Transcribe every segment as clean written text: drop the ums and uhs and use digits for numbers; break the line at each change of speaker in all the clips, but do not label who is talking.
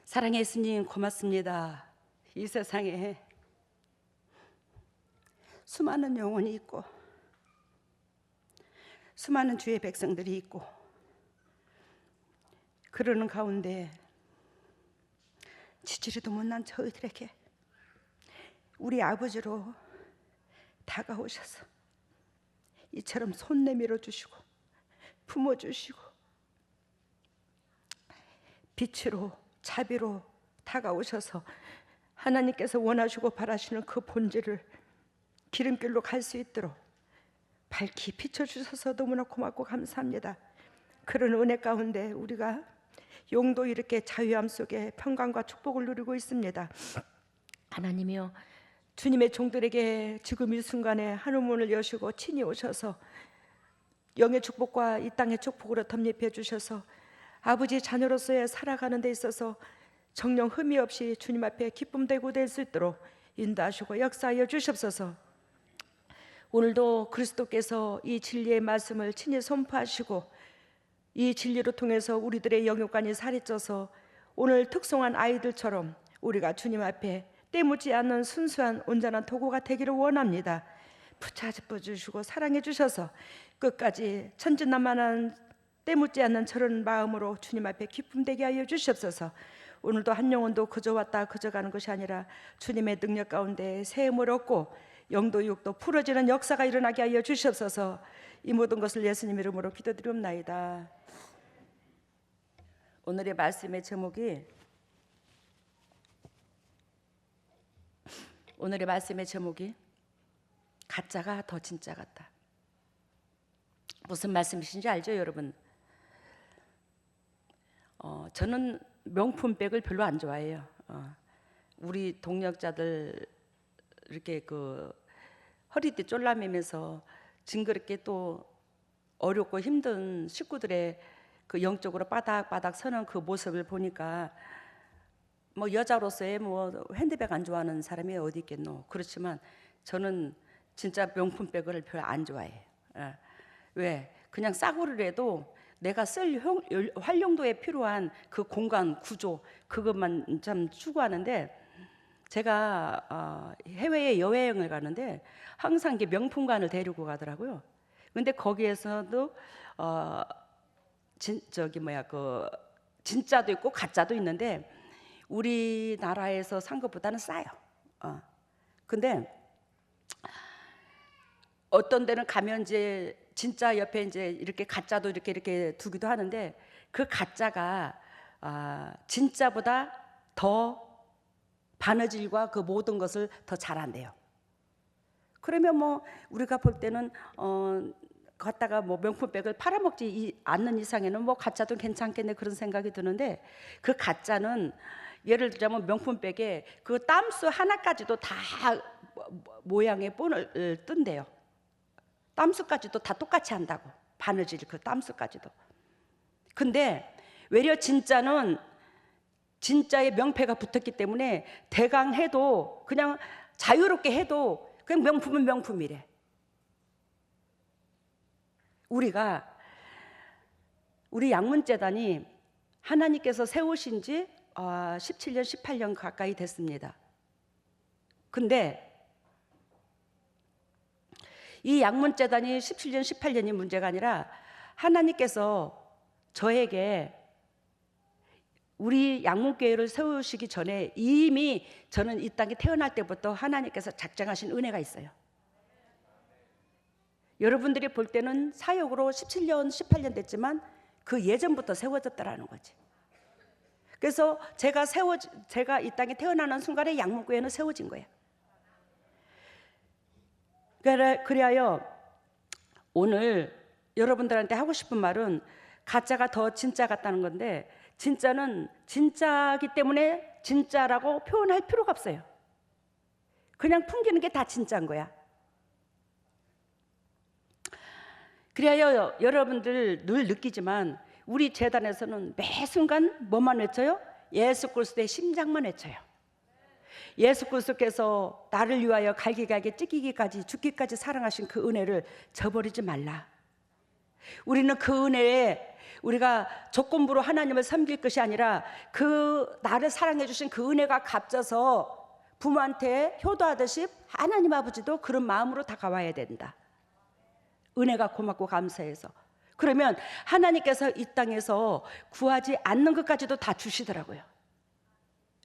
사랑의 예수님 고맙습니다. 이 세상에 수많은 영혼이 있고 수많은 주의 백성들이 있고 그러는 가운데 지지리도 못난 저희들에게 우리 아버지로 다가오셔서 이처럼 손 내밀어 주시고 품어 주시고 빛으로 자비로 다가오셔서 하나님께서 원하시고 바라시는 그 본질을 기름길로 갈 수 있도록 밝히 비춰주셔서 너무나 고맙고 감사합니다. 그런 은혜 가운데 우리가 용도 이렇게 자유함 속에 평강과 축복을 누리고 있습니다. 하나님이여, 주님의 종들에게 지금 이 순간에 하늘문을 여시고 친히 오셔서 영의 축복과 이 땅의 축복으로 덧입혀 주셔서 아버지 자녀로서의 살아가는 데 있어서 정령 흠이 없이 주님 앞에 기쁨 되고 될 수 있도록 인도하시고 역사하여 주시옵소서. 오늘도 그리스도께서 이 진리의 말씀을 친히 선포하시고 이 진리로 통해서 우리들의 영육간이 살이 쪄서 오늘 특송한 아이들처럼 우리가 주님 앞에 때묻지 않는 순수한 온전한 도구가 되기를 원합니다. 붙잡아 주시고 사랑해 주셔서 끝까지 천진난만한 때묻지 않는 저런 마음으로 주님 앞에 기쁨 되게 하여 주시옵소서. 오늘도 한 영혼도 그저 왔다 그저 가는 것이 아니라 주님의 능력 가운데 새 힘을 얻고 영도 육도 풀어지는 역사가 일어나게 하여 주시옵소서. 이 모든 것을 예수님 이름으로 기도드리옵나이다. 오늘의 말씀의 제목이 가짜가 더 진짜 같다. 무슨 말씀이신지 알죠, 여러분? 저는 명품백을 별로 안 좋아해요. 우리 동역자들 이렇게 그 허리띠 쫄라매면서 징그럽게 또 어렵고 힘든 식구들의 그 영적으로 바닥바닥 서는 그 모습을 보니까 뭐 여자로서의 뭐 핸드백 안 좋아하는 사람이 어디 있겠노. 그렇지만 저는 진짜 명품백을 별로 안 좋아해요. 왜? 그냥 싸구려라도 내가 쓸 활용도에 필요한 그 공간 구조 그것만 참 추구하는데, 제가 해외에 여행을 가는데 항상 이게 명품관을 데리고 가더라고요. 근데 거기에서도 진짜도 있고 가짜도 있는데 우리나라에서 산 것보다는 싸요. 근데 어떤 데는 가면 이제 진짜 옆에 이제 이렇게 가짜도 이렇게 두기도 하는데 그 가짜가 진짜보다 더 바느질과 그 모든 것을 더 잘한대요. 그러면 뭐 우리가 볼 때는 갖다가 뭐 명품백을 팔아먹지 않는 이상에는 뭐 가짜도 괜찮겠네 그런 생각이 드는데, 그 가짜는 예를 들자면 명품백에 그 땀수 하나까지도 다 모양의 본을 뜬대요. 땀수까지도 다 똑같이 한다고, 바느질 그 땀수까지도. 근데 외려 진짜는 진짜의 명패가 붙었기 때문에 대강 해도 그냥 자유롭게 해도 그냥 명품은 명품이래. 우리 양문재단이 하나님께서 세우신 지 17년, 18년 가까이 됐습니다. 근데 이 양문재단이 17년, 18년이 문제가 아니라 하나님께서 저에게 우리 양문교회를 세우시기 전에 이미 저는 이 땅에 태어날 때부터 하나님께서 작정하신 은혜가 있어요. 여러분들이 볼 때는 사역으로 17년, 18년 됐지만 그 예전부터 세워졌다라는 거지. 그래서 제가 이 땅에 태어나는 순간에 양문교회는 세워진 거예요. 그래야 오늘 여러분들한테 하고 싶은 말은 가짜가 더 진짜 같다는 건데, 진짜는 진짜기 때문에 진짜라고 표현할 필요가 없어요. 그냥 풍기는 게 다 진짜인 거야. 그래야 여러분들 늘 느끼지만 우리 재단에서는 매 순간 뭐만 외쳐요? 예수 그리스도의 심장만 외쳐요. 예수 그리스도께서 나를 위하여 갈기갈기 찢기기까지 죽기까지 사랑하신 그 은혜를 저버리지 말라. 우리는 그 은혜에 우리가 조건부로 하나님을 섬길 것이 아니라 그 나를 사랑해 주신 그 은혜가 값져서 부모한테 효도하듯이 하나님 아버지도 그런 마음으로 다가와야 된다. 은혜가 고맙고 감사해서. 그러면 하나님께서 이 땅에서 구하지 않는 것까지도 다 주시더라고요.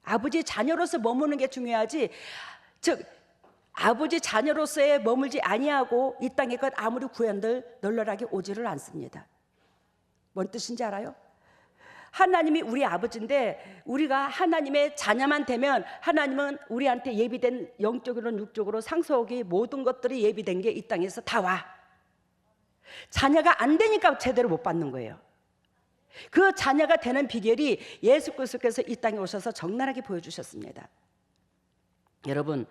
아버지 자녀로서 머무는 게 중요하지, 즉 아버지 자녀로서의 머물지 아니하고 이 땅의 것 아무리 구한들 널널하게 오지를 않습니다. 뭔 뜻인지 알아요? 하나님이 우리 아버지인데 우리가 하나님의 자녀만 되면 하나님은 우리한테 예비된 영적으로 육적으로 상속이 모든 것들이 예비된 게 이 땅에서 다 와. 자녀가 안 되니까 제대로 못 받는 거예요. 그 자녀가 되는 비결이 예수 그리스도께서 이 땅에 오셔서 적나라하게 보여주셨습니다. 여러분,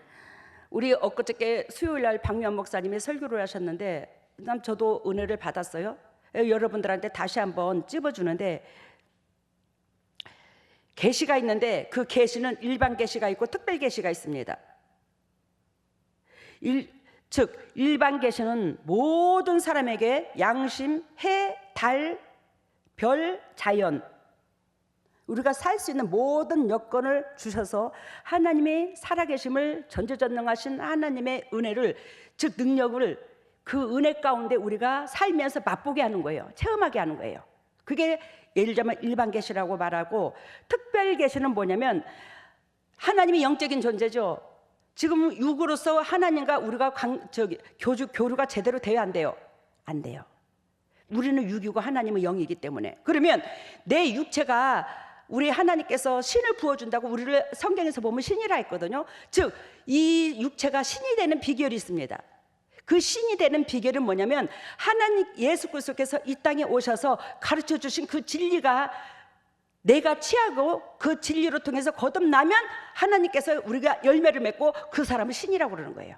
우리 엊그저께 수요일날 박미환 목사님이 설교를 하셨는데 저도 은혜를 받았어요. 여러분들한테 다시 한번 찝어주는데, 계시가 있는데 그 계시는 일반 계시가 있고 특별 계시가 있습니다. 즉 일반 계시는 모든 사람에게 양심, 해, 달, 별, 자연, 우리가 살 수 있는 모든 여건을 주셔서 하나님의 살아계심을 전지전능하신 하나님의 은혜를, 즉 능력을 그 은혜 가운데 우리가 살면서 맛보게 하는 거예요. 체험하게 하는 거예요. 그게 예를 들자면 일반 계시라고 말하고, 특별 계시는 뭐냐면 하나님이 영적인 존재죠. 지금 육으로서 하나님과 우리가 교류가 제대로 돼야 안 돼요? 안 돼요. 우리는 육이고 하나님은 영이기 때문에. 그러면 내 육체가 우리 하나님께서 신을 부어준다고 우리를 성경에서 보면 신이라 했거든요. 즉 이 육체가 신이 되는 비결이 있습니다. 그 신이 되는 비결은 뭐냐면 하나님 예수 그리스도께서 이 땅에 오셔서 가르쳐 주신 그 진리가 내가 취하고 그 진리로 통해서 거듭나면 하나님께서 우리가 열매를 맺고 그 사람을 신이라고 그러는 거예요.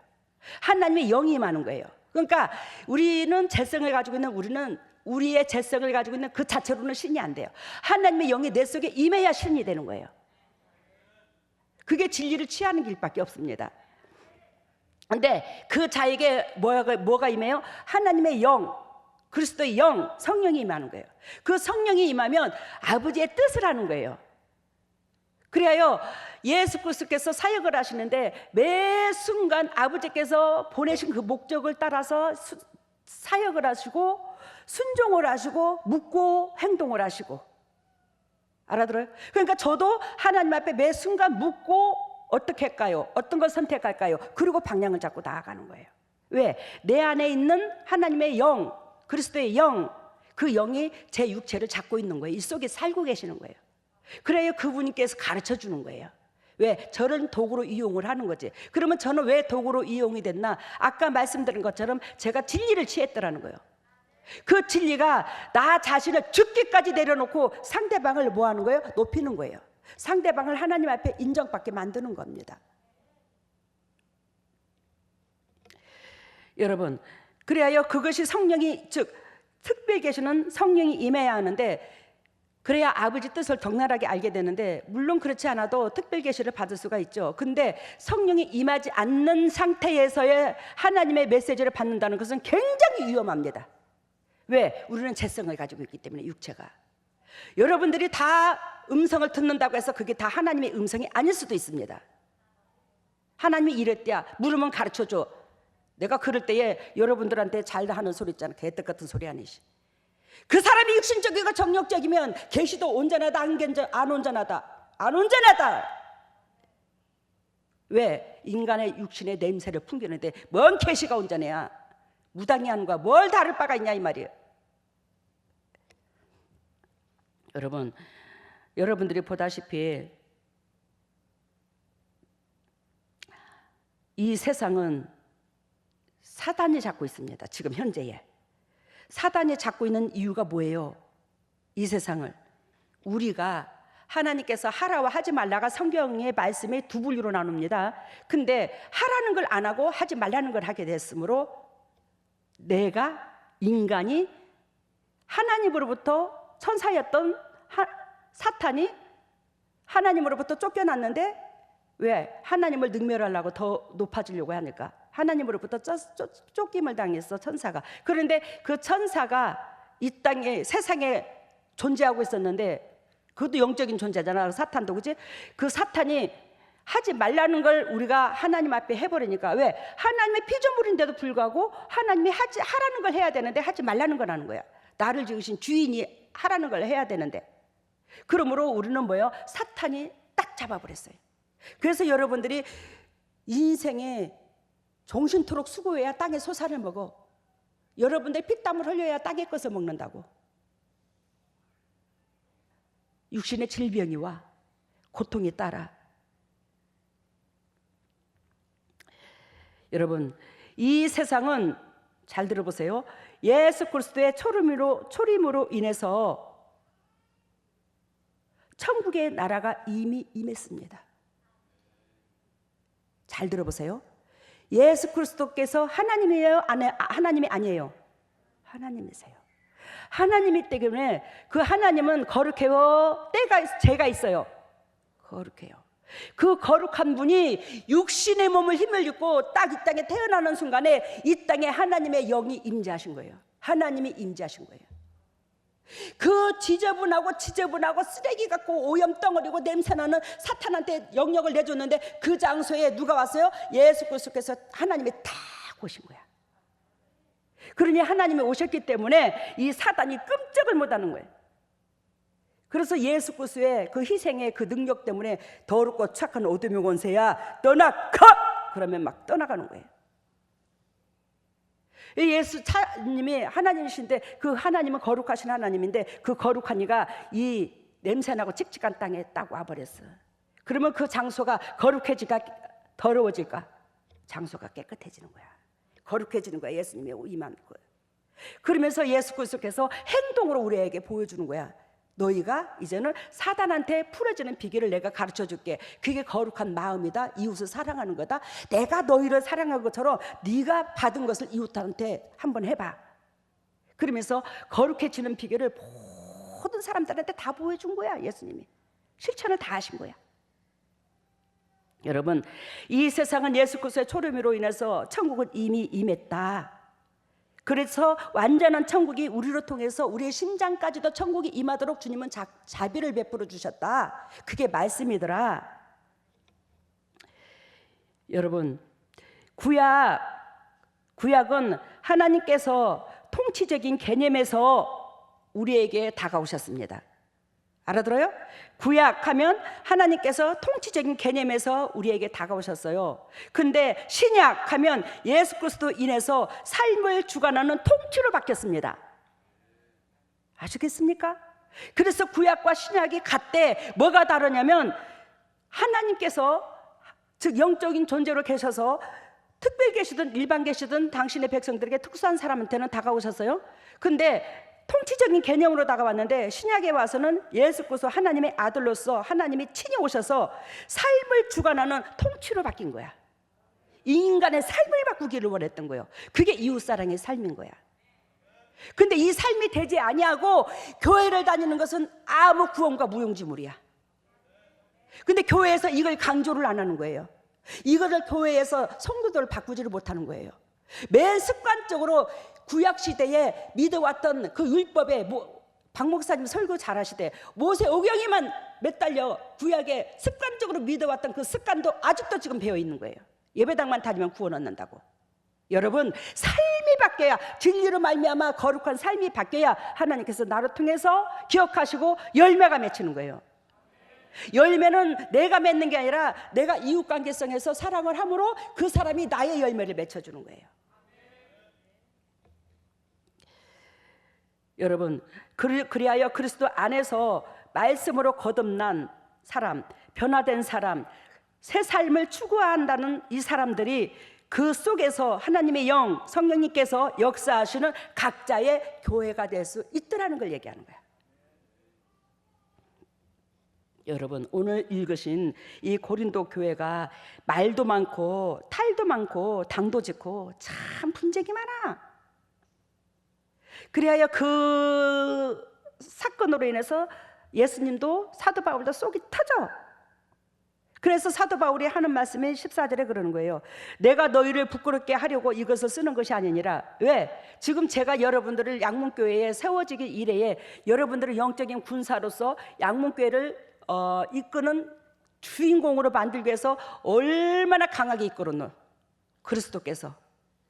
하나님의 영이 임하는 거예요. 그러니까 우리는 재성을 가지고 있는, 우리는 우리의 재성을 가지고 있는 그 자체로는 신이 안 돼요. 하나님의 영이 내 속에 임해야 신이 되는 거예요. 그게 진리를 취하는 길밖에 없습니다. 근데 그 자에게 뭐가 임해요? 하나님의 영, 그리스도의 영, 성령이 임하는 거예요. 그 성령이 임하면 아버지의 뜻을 하는 거예요. 그래요 예수 그리스도께서 사역을 하시는데 매 순간 아버지께서 보내신 그 목적을 따라서 사역을 하시고 순종을 하시고 묻고 행동을 하시고, 알아들어요? 그러니까 저도 하나님 앞에 매 순간 묻고 어떻게 할까요? 어떤 걸 선택할까요? 그리고 방향을 잡고 나아가는 거예요. 왜? 내 안에 있는 하나님의 영, 그리스도의 영, 그 영이 제 육체를 잡고 있는 거예요. 이 속에 살고 계시는 거예요. 그래야 그분께서 가르쳐 주는 거예요. 왜? 저를 도구로 이용을 하는 거지. 그러면 저는 왜 도구로 이용이 됐나? 아까 말씀드린 것처럼 제가 진리를 취했더라는 거예요. 그 진리가 나 자신을 죽기까지 내려놓고 상대방을 뭐 하는 거예요? 높이는 거예요. 상대방을 하나님 앞에 인정받게 만드는 겁니다. 여러분, 그래야 그것이 성령이, 즉 특별 계시는 성령이 임해야 하는데, 그래야 아버지 뜻을 적나라하게 알게 되는데, 물론 그렇지 않아도 특별 계시를 받을 수가 있죠. 근데 성령이 임하지 않는 상태에서의 하나님의 메시지를 받는다는 것은 굉장히 위험합니다. 왜? 우리는 재성을 가지고 있기 때문에, 육체가. 여러분들이 다 음성을 듣는다고 해서 그게 다 하나님의 음성이 아닐 수도 있습니다. 하나님이 이랬대야, 물으면 가르쳐줘. 내가 그럴 때에 여러분들한테 잘 하는 소리 있잖아. 개떡 같은 소리 아니시. 그 사람이 육신적이고 정욕적이면 계시도 온전하다, 안 온전하다, 안 온전하다. 왜? 인간의 육신의 냄새를 풍기는데 뭔 계시가 온전해야? 무당이한과 뭘 다를 바가 있냐 이 말이에요. 여러분, 여러분들이 보다시피 이 세상은 사단이 잡고 있습니다. 지금 현재에 사단이 잡고 있는 이유가 뭐예요? 이 세상을 우리가 하나님께서 하라와 하지 말라가 성경의 말씀에 두 분류로 나눕니다. 근데 하라는 걸 안 하고 하지 말라는 걸 하게 됐으므로 내가, 인간이 하나님으로부터, 천사였던 사탄이 하나님으로부터 쫓겨났는데 왜? 하나님을 능멸하려고 더 높아지려고 하니까 하나님으로부터 쫓김을 당했어, 천사가. 그런데 그 천사가
이 땅에 세상에 존재하고 있었는데 그것도 영적인 존재잖아. 사탄도. 그치? 그 사탄이 하지 말라는 걸 우리가 하나님 앞에 해버리니까, 왜? 하나님의 피조물인데도 불구하고 하나님이 하라는 걸 해야 되는데 하지 말라는 걸 하는 거야. 나를 지으신 주인이 하라는 걸 해야 되는데. 그러므로 우리는 뭐예요? 사탄이 딱 잡아버렸어요. 그래서 여러분들이 인생에 정신토록 수고해야 땅의 소산을 먹어. 여러분들 피땀을 흘려야 땅의 것을 먹는다고. 육신의 질병이 와, 고통이 따라. 여러분, 이 세상은 잘 들어보세요. 예수 그리스도의 초림으로 인해서 천국의 나라가 이미 임했습니다. 잘 들어보세요. 예수 그리스도께서 하나님이에요? 하나님이 아니에요? 하나님이세요. 하나님이기 때문에 그 하나님은 거룩해요? 죄가 있어요? 거룩해요. 그 거룩한 분이 육신의 몸을 힘을 입고 딱 이 땅에 태어나는 순간에 이 땅에 하나님의 영이 임재하신 거예요. 하나님이 임재하신 거예요. 그 지저분하고 쓰레기 같고 오염덩어리고 냄새나는 사탄한테 영역을 내줬는데 그 장소에 누가 왔어요? 예수 그리스도께서 하나님이 딱 오신 거야. 그러니 하나님이 오셨기 때문에 이 사단이 끔찍을 못하는 거예요. 그래서 예수 그리스도의 그 희생의 그 능력 때문에 더럽고 착한 어둠의 권세야 떠나가! 그러면 막 떠나가는 거예요. 예수님이 하나님이신데 그 하나님은 거룩하신 하나님인데 그 거룩한 이가 이 냄새나고 칙칙한 땅에 딱 와버렸어. 그러면 그 장소가 거룩해질까 더러워질까? 장소가 깨끗해지는 거야. 거룩해지는 거야. 예수님이 임한 거예요. 그러면서 예수 그리스도께서 행동으로 우리에게 보여주는 거야. 너희가 이제는 사단한테 풀어지는 비결을 내가 가르쳐 줄게. 그게 거룩한 마음이다. 이웃을 사랑하는 거다. 내가 너희를 사랑한 것처럼 네가 받은 것을 이웃한테 한번 해봐. 그러면서 거룩해지는 비결을 모든 사람들한테 다 보여준 거야. 예수님이 실천을 다 하신 거야. 여러분, 이 세상은 예수 그리스도의 초림으로 인해서 천국은 이미 임했다. 그래서 완전한 천국이 우리로 통해서 우리의 심장까지도 천국이 임하도록 주님은 자비를 베풀어 주셨다. 그게 말씀이더라. 여러분, 구약은 하나님께서 통치적인 개념에서 우리에게 다가오셨습니다. 알아들어요? 구약하면 하나님께서 통치적인 개념에서 우리에게 다가오셨어요. 근데 신약하면 예수 그리스도 인해서 삶을 주관하는 통치로 바뀌었습니다. 아시겠습니까? 그래서 구약과 신약이 같대. 뭐가 다르냐면 하나님께서 즉 영적인 존재로 계셔서 특별 계시든 일반 계시든 당신의 백성들에게 특수한 사람한테는 다가오셨어요. 근데 통치적인 개념으로 다가왔는데 신약에 와서는 예수 그리스도 하나님의 아들로서 하나님이 친히 오셔서 삶을 주관하는 통치로 바뀐 거야. 인간의 삶을 바꾸기를 원했던 거예요. 그게 이웃사랑의 삶인 거야. 근데 이 삶이 되지 아니하고 교회를 다니는 것은 아무 구원과 무용지물이야. 근데 교회에서 이걸 강조를 안 하는 거예요. 이거를 교회에서 성도들을 바꾸지를 못하는 거예요. 매 습관적으로 구약시대에 믿어왔던 그 율법에 박 목사님 설교 잘하시대. 모세 오경에만 매달려 구약에 습관적으로 믿어왔던 그 습관도 아직도 지금 배어있는 거예요. 예배당만 다니면 구원 얻는다고. 여러분, 삶이 바뀌어야, 진리로 말미암아 거룩한 삶이 바뀌어야 하나님께서 나를 통해서 기억하시고 열매가 맺히는 거예요. 열매는 내가 맺는 게 아니라 내가 이웃관계성에서 사랑을 함으로 그 사람이 나의 열매를 맺혀주는 거예요. 여러분, 그리하여 그리스도 안에서 말씀으로 거듭난 사람, 변화된 사람, 새 삶을 추구한다는 이 사람들이 그 속에서 하나님의 영, 성령님께서 역사하시는 각자의 교회가 될 수 있더라는 걸 얘기하는 거야. 여러분, 오늘 읽으신 이 고린도 교회가 말도 많고 탈도 많고 당도 짙고 참 분쟁이 많아. 그리하여 그 사건으로 인해서 예수님도 사도 바울도 속이 터져. 그래서 사도 바울이 하는 말씀이 14절에 그러는 거예요. 내가 너희를 부끄럽게 하려고 이것을 쓰는 것이 아니니라. 왜? 지금 제가 여러분들을 양문교회에 세워지기 이래에 여러분들을 영적인 군사로서 양문교회를 이끄는 주인공으로 만들기 위해서 얼마나 강하게 이끌었노. 그리스도께서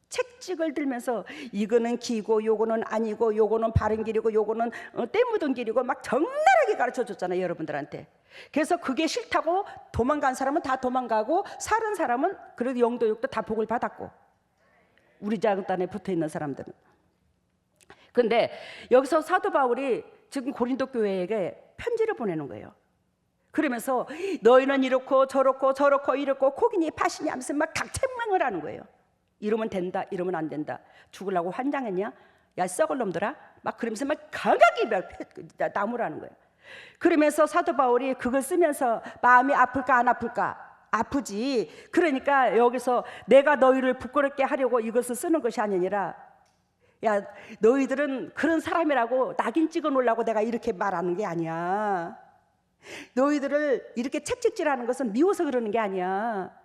책찍을 들면서 이거는 기고 요거는 아니고 요거는 바른 길이고 요거는 때 묻은 길이고 막 적나라하게 가르쳐줬잖아요, 여러분들한테. 그래서 그게 싫다고 도망간 사람은 다 도망가고 살은 사람은 그래도 영도육도 다 복을 받았고, 우리 자극단에 붙어있는 사람들은. 근데 여기서 사도 바울이 지금 고린도 교회에게 편지를 보내는 거예요. 그러면서 너희는 이렇고 저렇고 저렇고 이렇고 코기니 파시니 하면서 막 각책망을 하는 거예요. 이러면 된다, 이러면 안 된다. 죽으려고 환장했냐? 야, 썩을 놈들아. 막 그러면서 막 강하게 나무라는 거예요. 그러면서 사도 바울이 그걸 쓰면서 마음이 아플까 안 아플까? 아프지. 그러니까 여기서 내가 너희를 부끄럽게 하려고 이것을 쓰는 것이 아니니라. 야, 너희들은 그런 사람이라고 낙인 찍어 놓으려고 내가 이렇게 말하는 게 아니야. 너희들을 이렇게 책찍질하는 것은 미워서 그러는 게 아니야.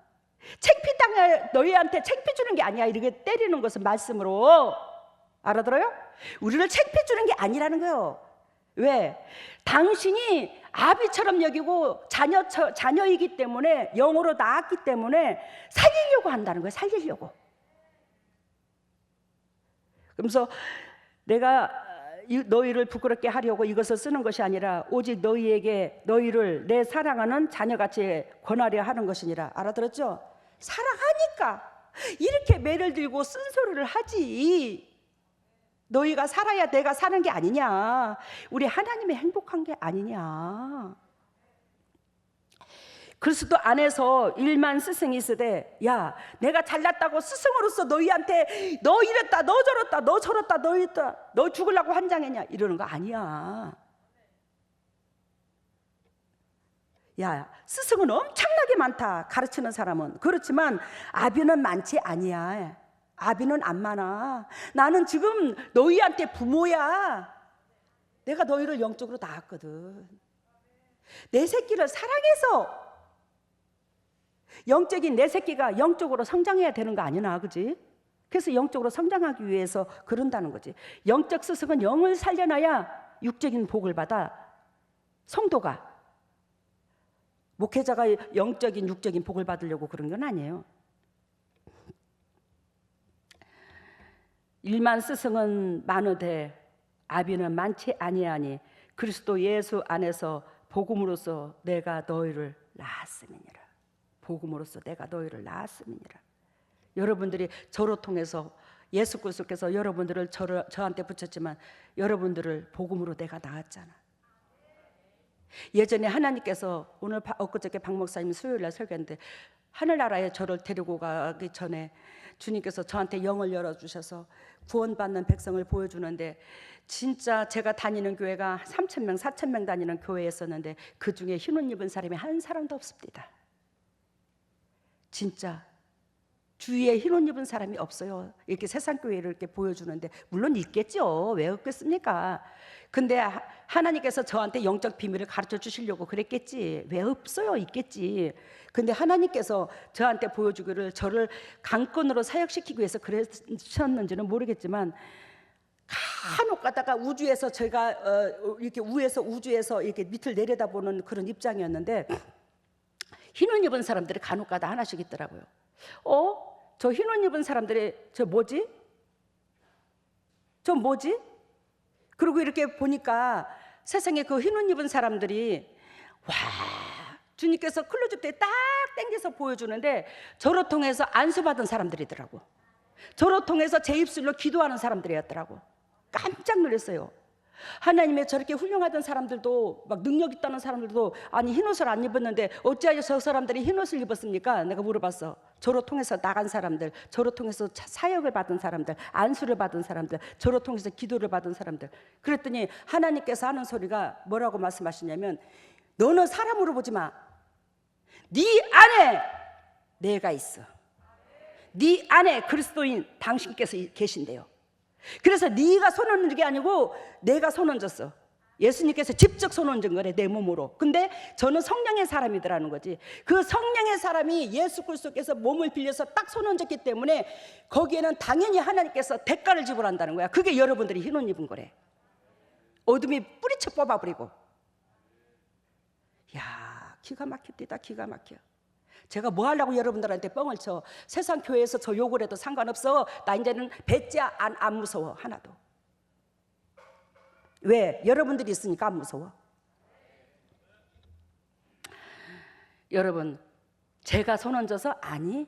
창피당해, 너희한테 창피 주는 게 아니야. 이렇게 때리는 것은 말씀으로. 알아들어요? 우리를 창피 주는 게 아니라는 거예요. 왜? 당신이 아비처럼 여기고 자녀이기 때문에, 영으로 낳았기 때문에 살리려고 한다는 거예요. 살리려고. 그러면서 내가 너희를 부끄럽게 하려고 이것을 쓰는 것이 아니라 오직 너희에게 너희를 내 사랑하는 자녀같이 권하려 하는 것이니라. 알아들었죠? 사랑하니까 이렇게 매를 들고 쓴소리를 하지. 너희가 살아야 내가 사는 게 아니냐. 우리 하나님이 행복한 게 아니냐. 그리스도 안에서 일만 스승이 있으되, 야, 내가 잘났다고 스승으로서 너희한테 너 이랬다, 너 저랬다, 너 저랬다, 너 이랬다, 너 죽으려고 환장했냐, 이러는 거 아니야. 야, 스승은 엄청나게 많다, 가르치는 사람은. 그렇지만 아비는 많지 아니야. 아비는 안 많아. 나는 지금 너희한테 부모야. 내가 너희를 영적으로 낳았거든. 내 새끼를 사랑해서 영적인 내 새끼가 영적으로 성장해야 되는 거 아니나, 그지? 그래서 영적으로 성장하기 위해서 그런다는 거지. 영적 스승은 영을 살려놔야 육적인 복을 받아. 성도가, 목회자가 영적인 육적인 복을 받으려고 그런 건 아니에요. 일만 스승은 많으되 아비는 많지 아니하니 그리스도 예수 안에서 복음으로써 내가 너희를 낳았음이니라. 복음으로써 내가 너희를 낳았음이니라. 여러분들이 저로 통해서 예수 그리스도께서 여러분들을 저한테 붙였지만 여러분들을 복음으로 내가 낳았잖아. 예전에 하나님께서 오늘 엊그저께 박 목사님 수요일날 설교했는데 하늘나라에 저를 데리고 가기 전에 주님께서 저한테 영을 열어주셔서 구원받는 백성을 보여주는데, 진짜 제가 다니는 교회가 3,000명, 4,000명 다니는 교회였었는데 그 중에 흰옷 입은 사람이 한 사람도 없습니다. 진짜 주위에 흰옷 입은 사람이 없어요. 이렇게 세상 교회를 이렇게 보여주는데, 물론 있겠죠. 왜 없겠습니까? 근데 하나님께서 저한테 영적 비밀을 가르쳐 주시려고 그랬겠지. 왜 없어요? 있겠지. 근데 하나님께서 저한테 보여주기를 저를 강권으로 사역시키기 위해서 그러셨는지는 모르겠지만, 간혹 가다가 우주에서 제가 이렇게 위에서 우주에서 이렇게 밑을 내려다보는 그런 입장이었는데, 흰옷 입은 사람들이 간혹 가다 하나씩 있더라고요. 저 흰옷 입은 사람들이 저 뭐지? 저 뭐지? 그리고 이렇게 보니까 세상에 그 흰옷 입은 사람들이, 와, 주님께서 클로즈 때 딱 당겨서 보여주는데 저로 통해서 안수받은 사람들이더라고. 저로 통해서 제 입술로 기도하는 사람들이었더라고. 깜짝 놀랐어요. 하나님의 저렇게 훌륭하던 사람들도, 막 능력 있다는 사람들도 아니 흰옷을 안 입었는데 어찌하여 저 사람들이 흰옷을 입었습니까? 내가 물어봤어. 저로 통해서 나간 사람들, 저로 통해서 사역을 받은 사람들, 안수를 받은 사람들, 저로 통해서 기도를 받은 사람들. 그랬더니 하나님께서 하는 소리가 뭐라고 말씀하시냐면, 너는 사람으로 보지 마. 네 안에 내가 있어. 네 안에 그리스도인 당신께서 계신대요. 그래서 네가 손 얹는 게 아니고 내가 손 얹었어. 예수님께서 직접 손 얹은 거래, 내 몸으로. 근데 저는 성령의 사람이더라는 거지. 그 성령의 사람이 예수 그리스도께서 몸을 빌려서 딱 손 얹었기 때문에 거기에는 당연히 하나님께서 대가를 지불한다는 거야. 그게 여러분들이 흰 옷 입은 거래. 어둠이 뿌리쳐 뽑아버리고. 야, 기가 막힙니다. 기가 막혀. 제가 뭐 하려고 여러분들한테 뻥을 쳐. 세상 교회에서 저 욕을 해도 상관없어. 나 이제는 배째 안 무서워, 하나도. 왜? 여러분들이 있으니까 안 무서워. 여러분, 제가 손 얹어서? 아니,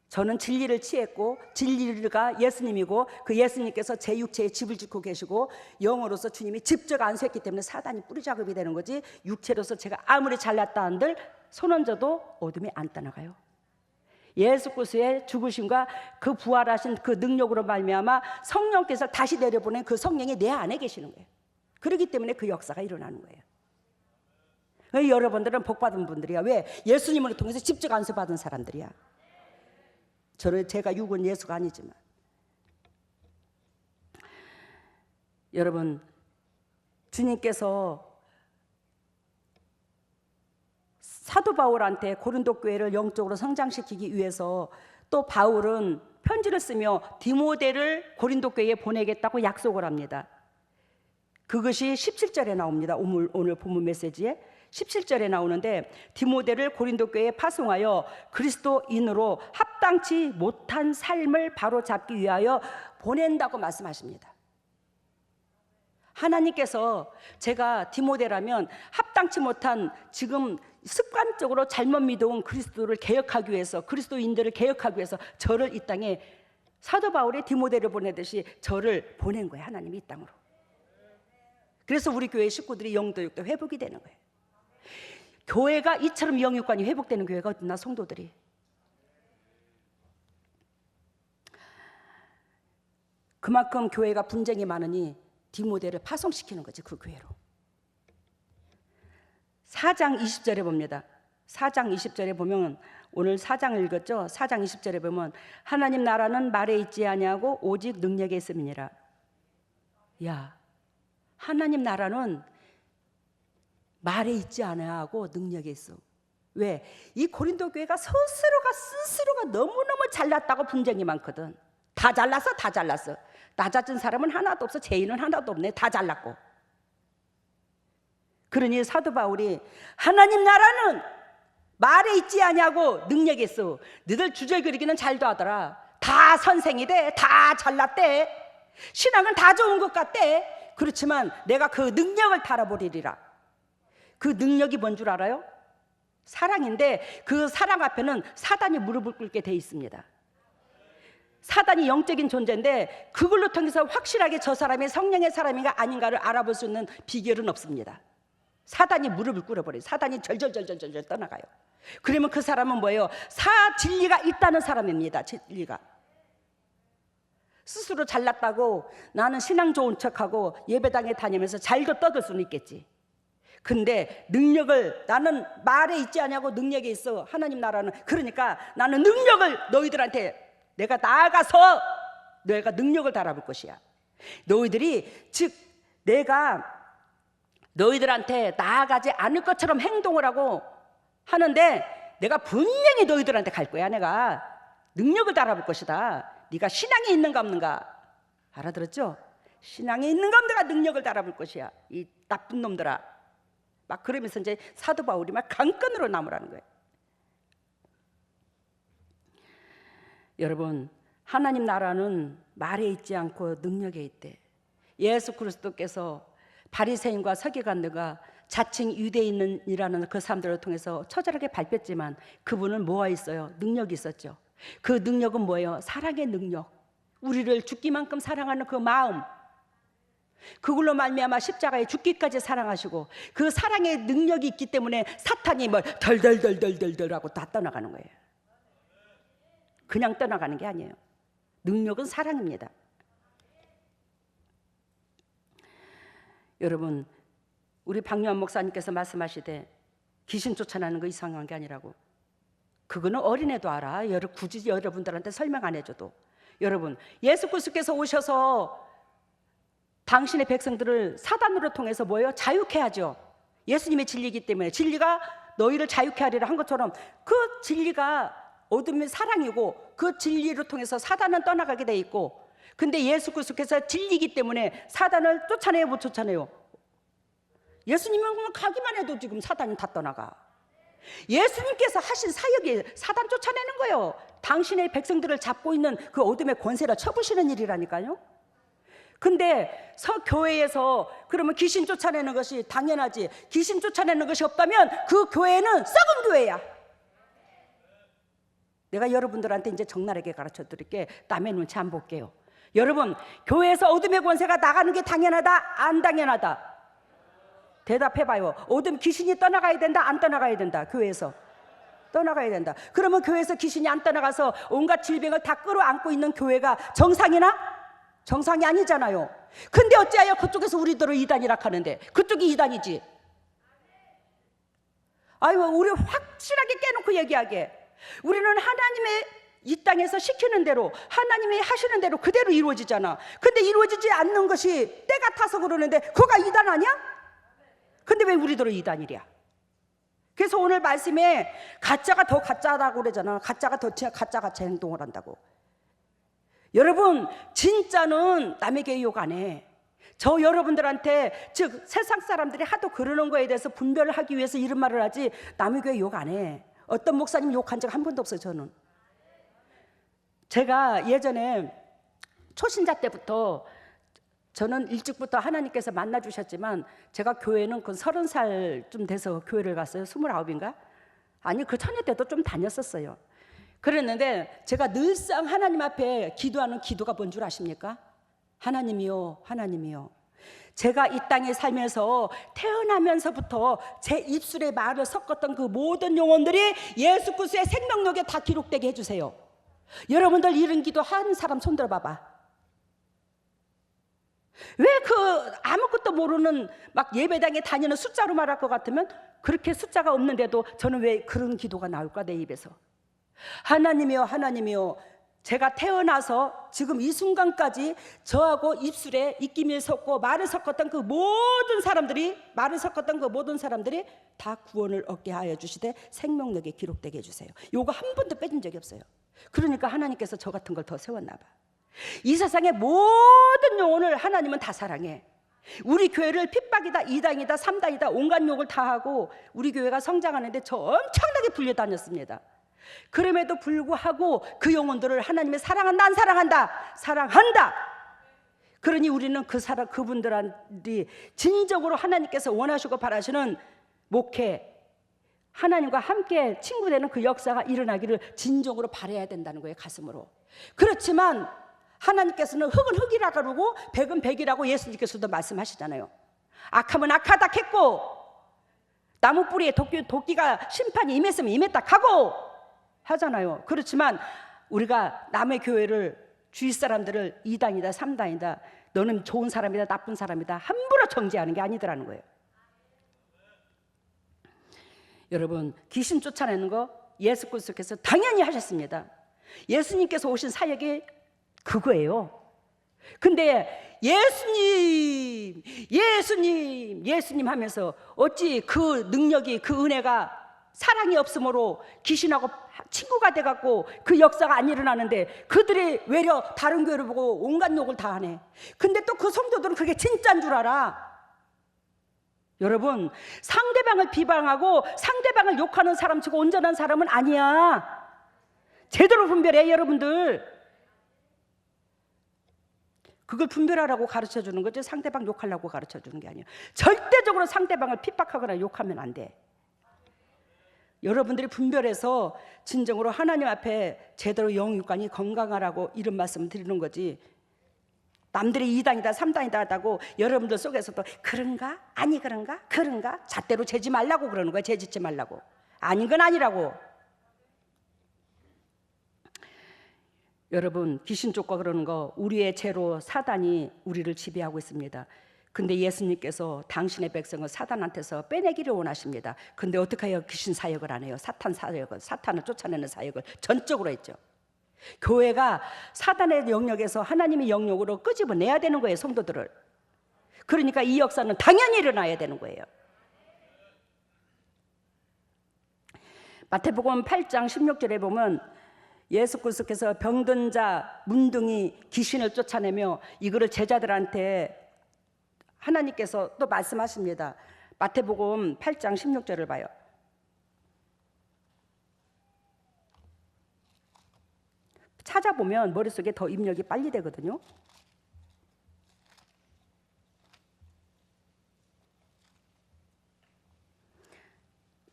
저는 진리를 취했고 진리가 예수님이고 그 예수님께서 제 육체에 집을 짓고 계시고 영으로서 주님이 직접 안수했기 때문에 사단이 뿌리작업이 되는 거지. 육체로서 제가 아무리 잘났다 한들 손 얹어도 어둠이 안 떠나가요. 예수 그리스도의 죽으심과 그 부활하신 그 능력으로 말미암아 성령께서 다시 내려보낸 그 성령이 내 안에 계시는 거예요. 그렇기 때문에 그 역사가 일어나는 거예요. 여러분들은 복받은 분들이야. 왜? 예수님을 통해서 직접 안수받은 사람들이야. 제가 육은 예수가 아니지만. 여러분, 주님께서 사도 바울한테 고린도 교회를 영적으로 성장시키기 위해서 또 바울은 편지를 쓰며 디모데를 고린도 교회에 보내겠다고 약속을 합니다. 그것이 17절에 나옵니다. 오늘 본문 메시지에 17절에 나오는데 디모데를 고린도 교회에 파송하여 그리스도인으로 합당치 못한 삶을 바로잡기 위하여 보낸다고 말씀하십니다. 하나님께서 제가 디모데라면 합당치 못한 지금 습관적으로 잘못 믿어온 그리스도를 개혁하기 위해서, 그리스도인들을 개혁하기 위해서 저를 이 땅에 사도 바울이 디모데를 보내듯이 저를 보낸 거예요. 하나님이 이 땅으로. 그래서 우리 교회 식구들이 영도육도 회복이 되는 거예요. 교회가 이처럼 영육관이 회복되는 교회가 어딨나, 성도들이. 그만큼 교회가 분쟁이 많으니 디모데를 파송시키는 거지, 그 교회로. 4장 20절에 봅니다. 4장 20절에 보면, 오늘 4장 읽었죠? 4장 20절에 보면 하나님 나라는 말에 있지 아니하고 오직 능력에 있음이니라. 야, 하나님 나라는 말에 있지 아니하고 능력에 있어. 왜? 이 고린도 교회가 스스로가 너무너무 잘났다고 분쟁이 많거든. 다 잘났어, 다 잘났어. 낮아진 사람은 하나도 없어. 죄인은 하나도 없네. 다 잘났고. 그러니 사도 바울이 하나님 나라는 말에 있지 아니하고 능력에 있어. 너희들 주절그리기는 잘도 하더라. 다 선생이 돼. 다 잘났대. 신앙은 다 좋은 것 같대. 그렇지만 내가 그 능력을 달아버리리라. 그 능력이 뭔 줄 알아요? 사랑인데 그 사랑 앞에는 사단이 무릎을 꿇게 돼 있습니다. 사단이 영적인 존재인데 그걸로 통해서 확실하게 저 사람이 성령의 사람인가 아닌가를 알아볼 수 있는 비결은 없습니다. 사단이 무릎을 꿇어버려요. 사단이 절절절절절 떠나가요. 그러면 그 사람은 뭐예요? 진리가 있다는 사람입니다. 진리가. 스스로 잘났다고 나는 신앙 좋은 척하고 예배당에 다니면서 잘도 떠들 수는 있겠지. 근데 능력을, 나는 말에 있지 않냐고 능력에 있어. 하나님 나라는. 그러니까 나는 능력을 너희들한테 내가 나아가서 너희가 능력을 달아볼 것이야. 너희들이, 즉 내가 너희들한테 나아가지 않을 것처럼 행동을 하고 하는데 내가 분명히 너희들한테 갈 거야. 내가 능력을 달아볼 것이다. 네가 신앙이 있는가 없는가 알아들었죠? 신앙이 있는가 없는가 능력을 달아볼 것이야. 이 나쁜 놈들아. 막 그러면서 이제 사도 바울이 막 강건으로 나무라는 거예요. 여러분, 하나님 나라는 말에 있지 않고 능력에 있대. 예수 그리스도께서 바리새인과 서기관들과 자칭 유대인이라는 그 사람들을 통해서 처절하게 밟혔지만 그분은 뭐가 있어요? 능력이 있었죠. 그 능력은 뭐예요? 사랑의 능력. 우리를 죽기만큼 사랑하는 그 마음. 그걸로 말미암아 십자가에 죽기까지 사랑하시고 그 사랑의 능력이 있기 때문에 사탄이 뭘 덜덜덜덜덜 하고 다 떠나가는 거예요. 그냥 떠나가는 게 아니에요. 능력은 사랑입니다. 여러분, 우리 박요한 목사님께서 말씀하시되 귀신 쫓아나는 거 이상한 게 아니라고. 그거는 어린애도 알아. 굳이 여러분들한테 설명 안 해줘도. 여러분, 예수 그리스도께서 오셔서 당신의 백성들을 사단으로 통해서 뭐예요? 자유케 하죠. 예수님의 진리이기 때문에 진리가 너희를 자유케 하리라 한 것처럼 그 진리가 어둠의 사랑이고 그 진리를 통해서 사단은 떠나가게 돼 있고, 근데 예수 그리스도께서 진리이기 때문에 사단을 쫓아내요, 못 쫓아내요? 예수님은 가기만 해도 지금 사단이 다 떠나가. 예수님께서 하신 사역이 사단 쫓아내는 거예요. 당신의 백성들을 잡고 있는 그 어둠의 권세를 쳐부시는 일이라니까요. 근데 교회에서 그러면 귀신 쫓아내는 것이 당연하지, 귀신 쫓아내는 것이 없다면 그 교회는 썩은 교회야. 내가 여러분들한테 이제 적나라하게 가르쳐 드릴게. 남의 눈치 안 볼게요. 여러분, 교회에서 어둠의 권세가 나가는 게 당연하다, 안 당연하다? 대답해봐요. 어둠 귀신이 떠나가야 된다, 안 떠나가야 된다? 교회에서 떠나가야 된다. 그러면 교회에서 귀신이 안 떠나가서 온갖 질병을 다 끌어안고 있는 교회가 정상이나? 정상이 아니잖아요. 근데 어찌하여 그쪽에서 우리들을 이단이라 하는데? 그쪽이 이단이지. 아유, 우리 확실하게 깨놓고 얘기하게. 우리는 하나님의 이 땅에서 시키는 대로, 하나님이 하시는 대로 그대로 이루어지잖아. 근데 이루어지지 않는 것이 때가 타서 그러는데 그거가 이단 아니야? 근데 왜 우리들은 이단이랴? 그래서 오늘 말씀에 가짜가 더 가짜라고 그러잖아. 가짜가 더 가짜같이 행동을 한다고. 여러분, 진짜는 남에게 욕 안 해. 저 여러분들한테, 즉 세상 사람들이 하도 그러는 거에 대해서 분별을 하기 위해서 이런 말을 하지 남에게 욕 안 해. 어떤 목사님 욕한 적 한 번도 없어요. 저는. 제가 예전에 초신자 때부터, 저는 일찍부터 하나님께서 만나주셨지만 제가 교회는 그 30살쯤 돼서 교회를 갔어요. 29인가? 아니, 그 전에 때도 좀 다녔었어요. 그랬는데 제가 늘상 하나님 앞에 기도하는 기도가 뭔 줄 아십니까? 하나님이요, 하나님이요. 제가 이 땅에 살면서 태어나면서부터 제 입술에 말을 섞었던 그 모든 영혼들이 예수 그리스도의 생명력에 다 기록되게 해주세요. 여러분들 이런 기도 한 사람 손 들어봐봐. 왜 그 아무것도 모르는 막 예배당에 다니는 숫자로 말할 것 같으면 그렇게 숫자가 없는데도 저는 왜 그런 기도가 나올까, 내 입에서? 하나님이요, 하나님이요. 제가 태어나서 지금 이 순간까지 저하고 입술에 입김을 섞고 말을 섞었던 그 모든 사람들이, 말을 섞었던 그 모든 사람들이 다 구원을 얻게 하여 주시되 생명력에 기록되게 해주세요. 요거 한 번도 빼진 적이 없어요. 그러니까 하나님께서 저 같은 걸 더 세웠나 봐. 이 세상의 모든 영혼을 하나님은 다 사랑해. 우리 교회를 핍박이다, 이당이다, 삼당이다, 온갖 욕을 다 하고 우리 교회가 성장하는데 저 엄청나게 불려다녔습니다. 그럼에도 불구하고 그 영혼들을 하나님의 사랑한다, 안 사랑한다? 사랑한다. 그러니 우리는 그분들이 진정으로 하나님께서 원하시고 바라시는 목회, 하나님과 함께 친구 되는 그 역사가 일어나기를 진정으로 바라야 된다는 거예요, 가슴으로. 그렇지만 하나님께서는 흙은 흙이라 그러고 백은 백이라고 예수님께서도 말씀하시잖아요. 악하면 악하다 했고 나무 뿌리에 도끼가 심판이 임했으면 임했다 하고 하잖아요. 그렇지만 우리가 남의 교회를, 주위 사람들을 이단이다, 삼단이다, 너는 좋은 사람이다, 나쁜 사람이다 함부로 정죄하는 게 아니더라는 거예요. 여러분, 귀신 쫓아내는 거 예수 그리스도께서 당연히 하셨습니다. 예수님께서 오신 사역이 그거예요. 근데 예수님 하면서 어찌 그 능력이, 그 은혜가, 사랑이 없으므로 귀신하고 친구가 돼갖고 그 역사가 안 일어나는데 그들이 외려 다른 교회를 보고 온갖 욕을 다 하네. 근데 또 그 성도들은 그게 진짜인 줄 알아. 여러분, 상대방을 비방하고 상대방을 욕하는 사람 치고 온전한 사람은 아니야. 제대로 분별해, 여러분들. 그걸 분별하라고 가르쳐주는 거지 상대방 욕하려고 가르쳐주는 게 아니야. 절대적으로 상대방을 핍박하거나 욕하면 안 돼. 여러분들이 분별해서 진정으로 하나님 앞에 제대로 영육간이 건강하라고 이런 말씀을 드리는 거지. 남들이 2단이다 3단이다 하다고 여러분들 속에서도 그런가? 아니 그런가? 그런가? 잣대로 재지 말라고 그러는 거야. 재짓지 말라고. 아닌 건 아니라고. 여러분, 귀신 쫓고 그러는 거 우리의 죄로 사단이 우리를 지배하고 있습니다. 근데 예수님께서 당신의 백성을 사단한테서 빼내기를 원하십니다. 근데 어떻게 해요? 귀신 사역을 안 해요. 사탄을 쫓아내는 사역을 전적으로 했죠. 교회가 사단의 영역에서 하나님의 영역으로 끄집어내야 되는 거예요, 성도들을. 그러니까 이 역사는 당연히 일어나야 되는 거예요. 마태복음 8장 16절에 보면 예수 그리스도께서 병든 자, 문둥이, 귀신을 쫓아내며 이거를 제자들한테 하나님께서 또 말씀하십니다. 마태복음 8장 16절을 봐요. 찾아보면 머릿속에 더 입력이 빨리 되거든요.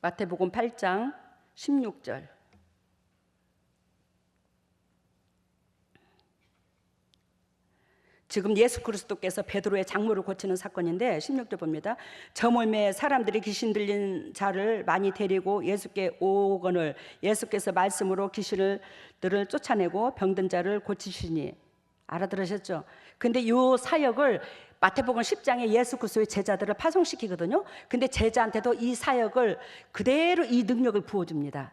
마태복음 8장 16절. 지금 예수 그리스도께서 베드로의 장모를 고치는 사건인데 16절 봅니다. 저물매 사람들이 귀신 들린 자를 많이 데리고 예수께 오거늘 예수께서 말씀으로 귀신들을 쫓아내고 병든 자를 고치시니. 알아들으셨죠? 근데 이 사역을 마태복음 10장에 예수 그리스도의 제자들을 파송시키거든요. 근데 제자한테도 이 사역을 그대로 이 능력을 부어줍니다.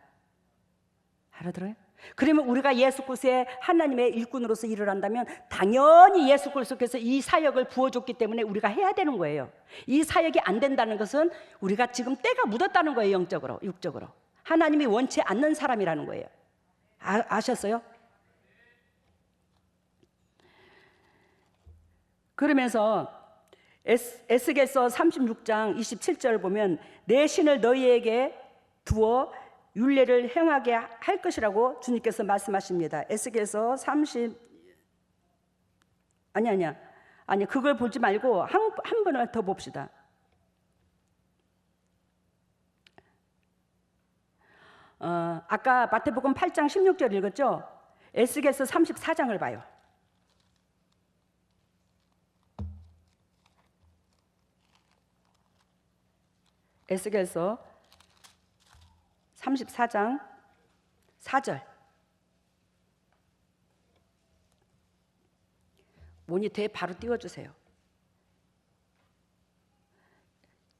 알아들어요? 그러면 우리가 예수 그리스도의 하나님의 일꾼으로서 일을 한다면 당연히 예수 그리스도께서 이 사역을 부어줬기 때문에 우리가 해야 되는 거예요. 이 사역이 안 된다는 것은 우리가 지금 때가 묻었다는 거예요. 영적으로, 육적으로. 하나님이 원치 않는 사람이라는 거예요. 아셨어요? 그러면서 에스겔서 36장 27절 보면 내 신을 너희에게 두어 율례를 행하게 할 것이라고 주님께서 말씀하십니다. 에스겔서 30 아니 그걸 보지 말고 한 번을 더 봅시다. 아까 마태복음 8장 16절 읽었죠? 에스겔서 34장을 봐요. 에스겔서 34장 4절. 모니터에 바로 띄워주세요.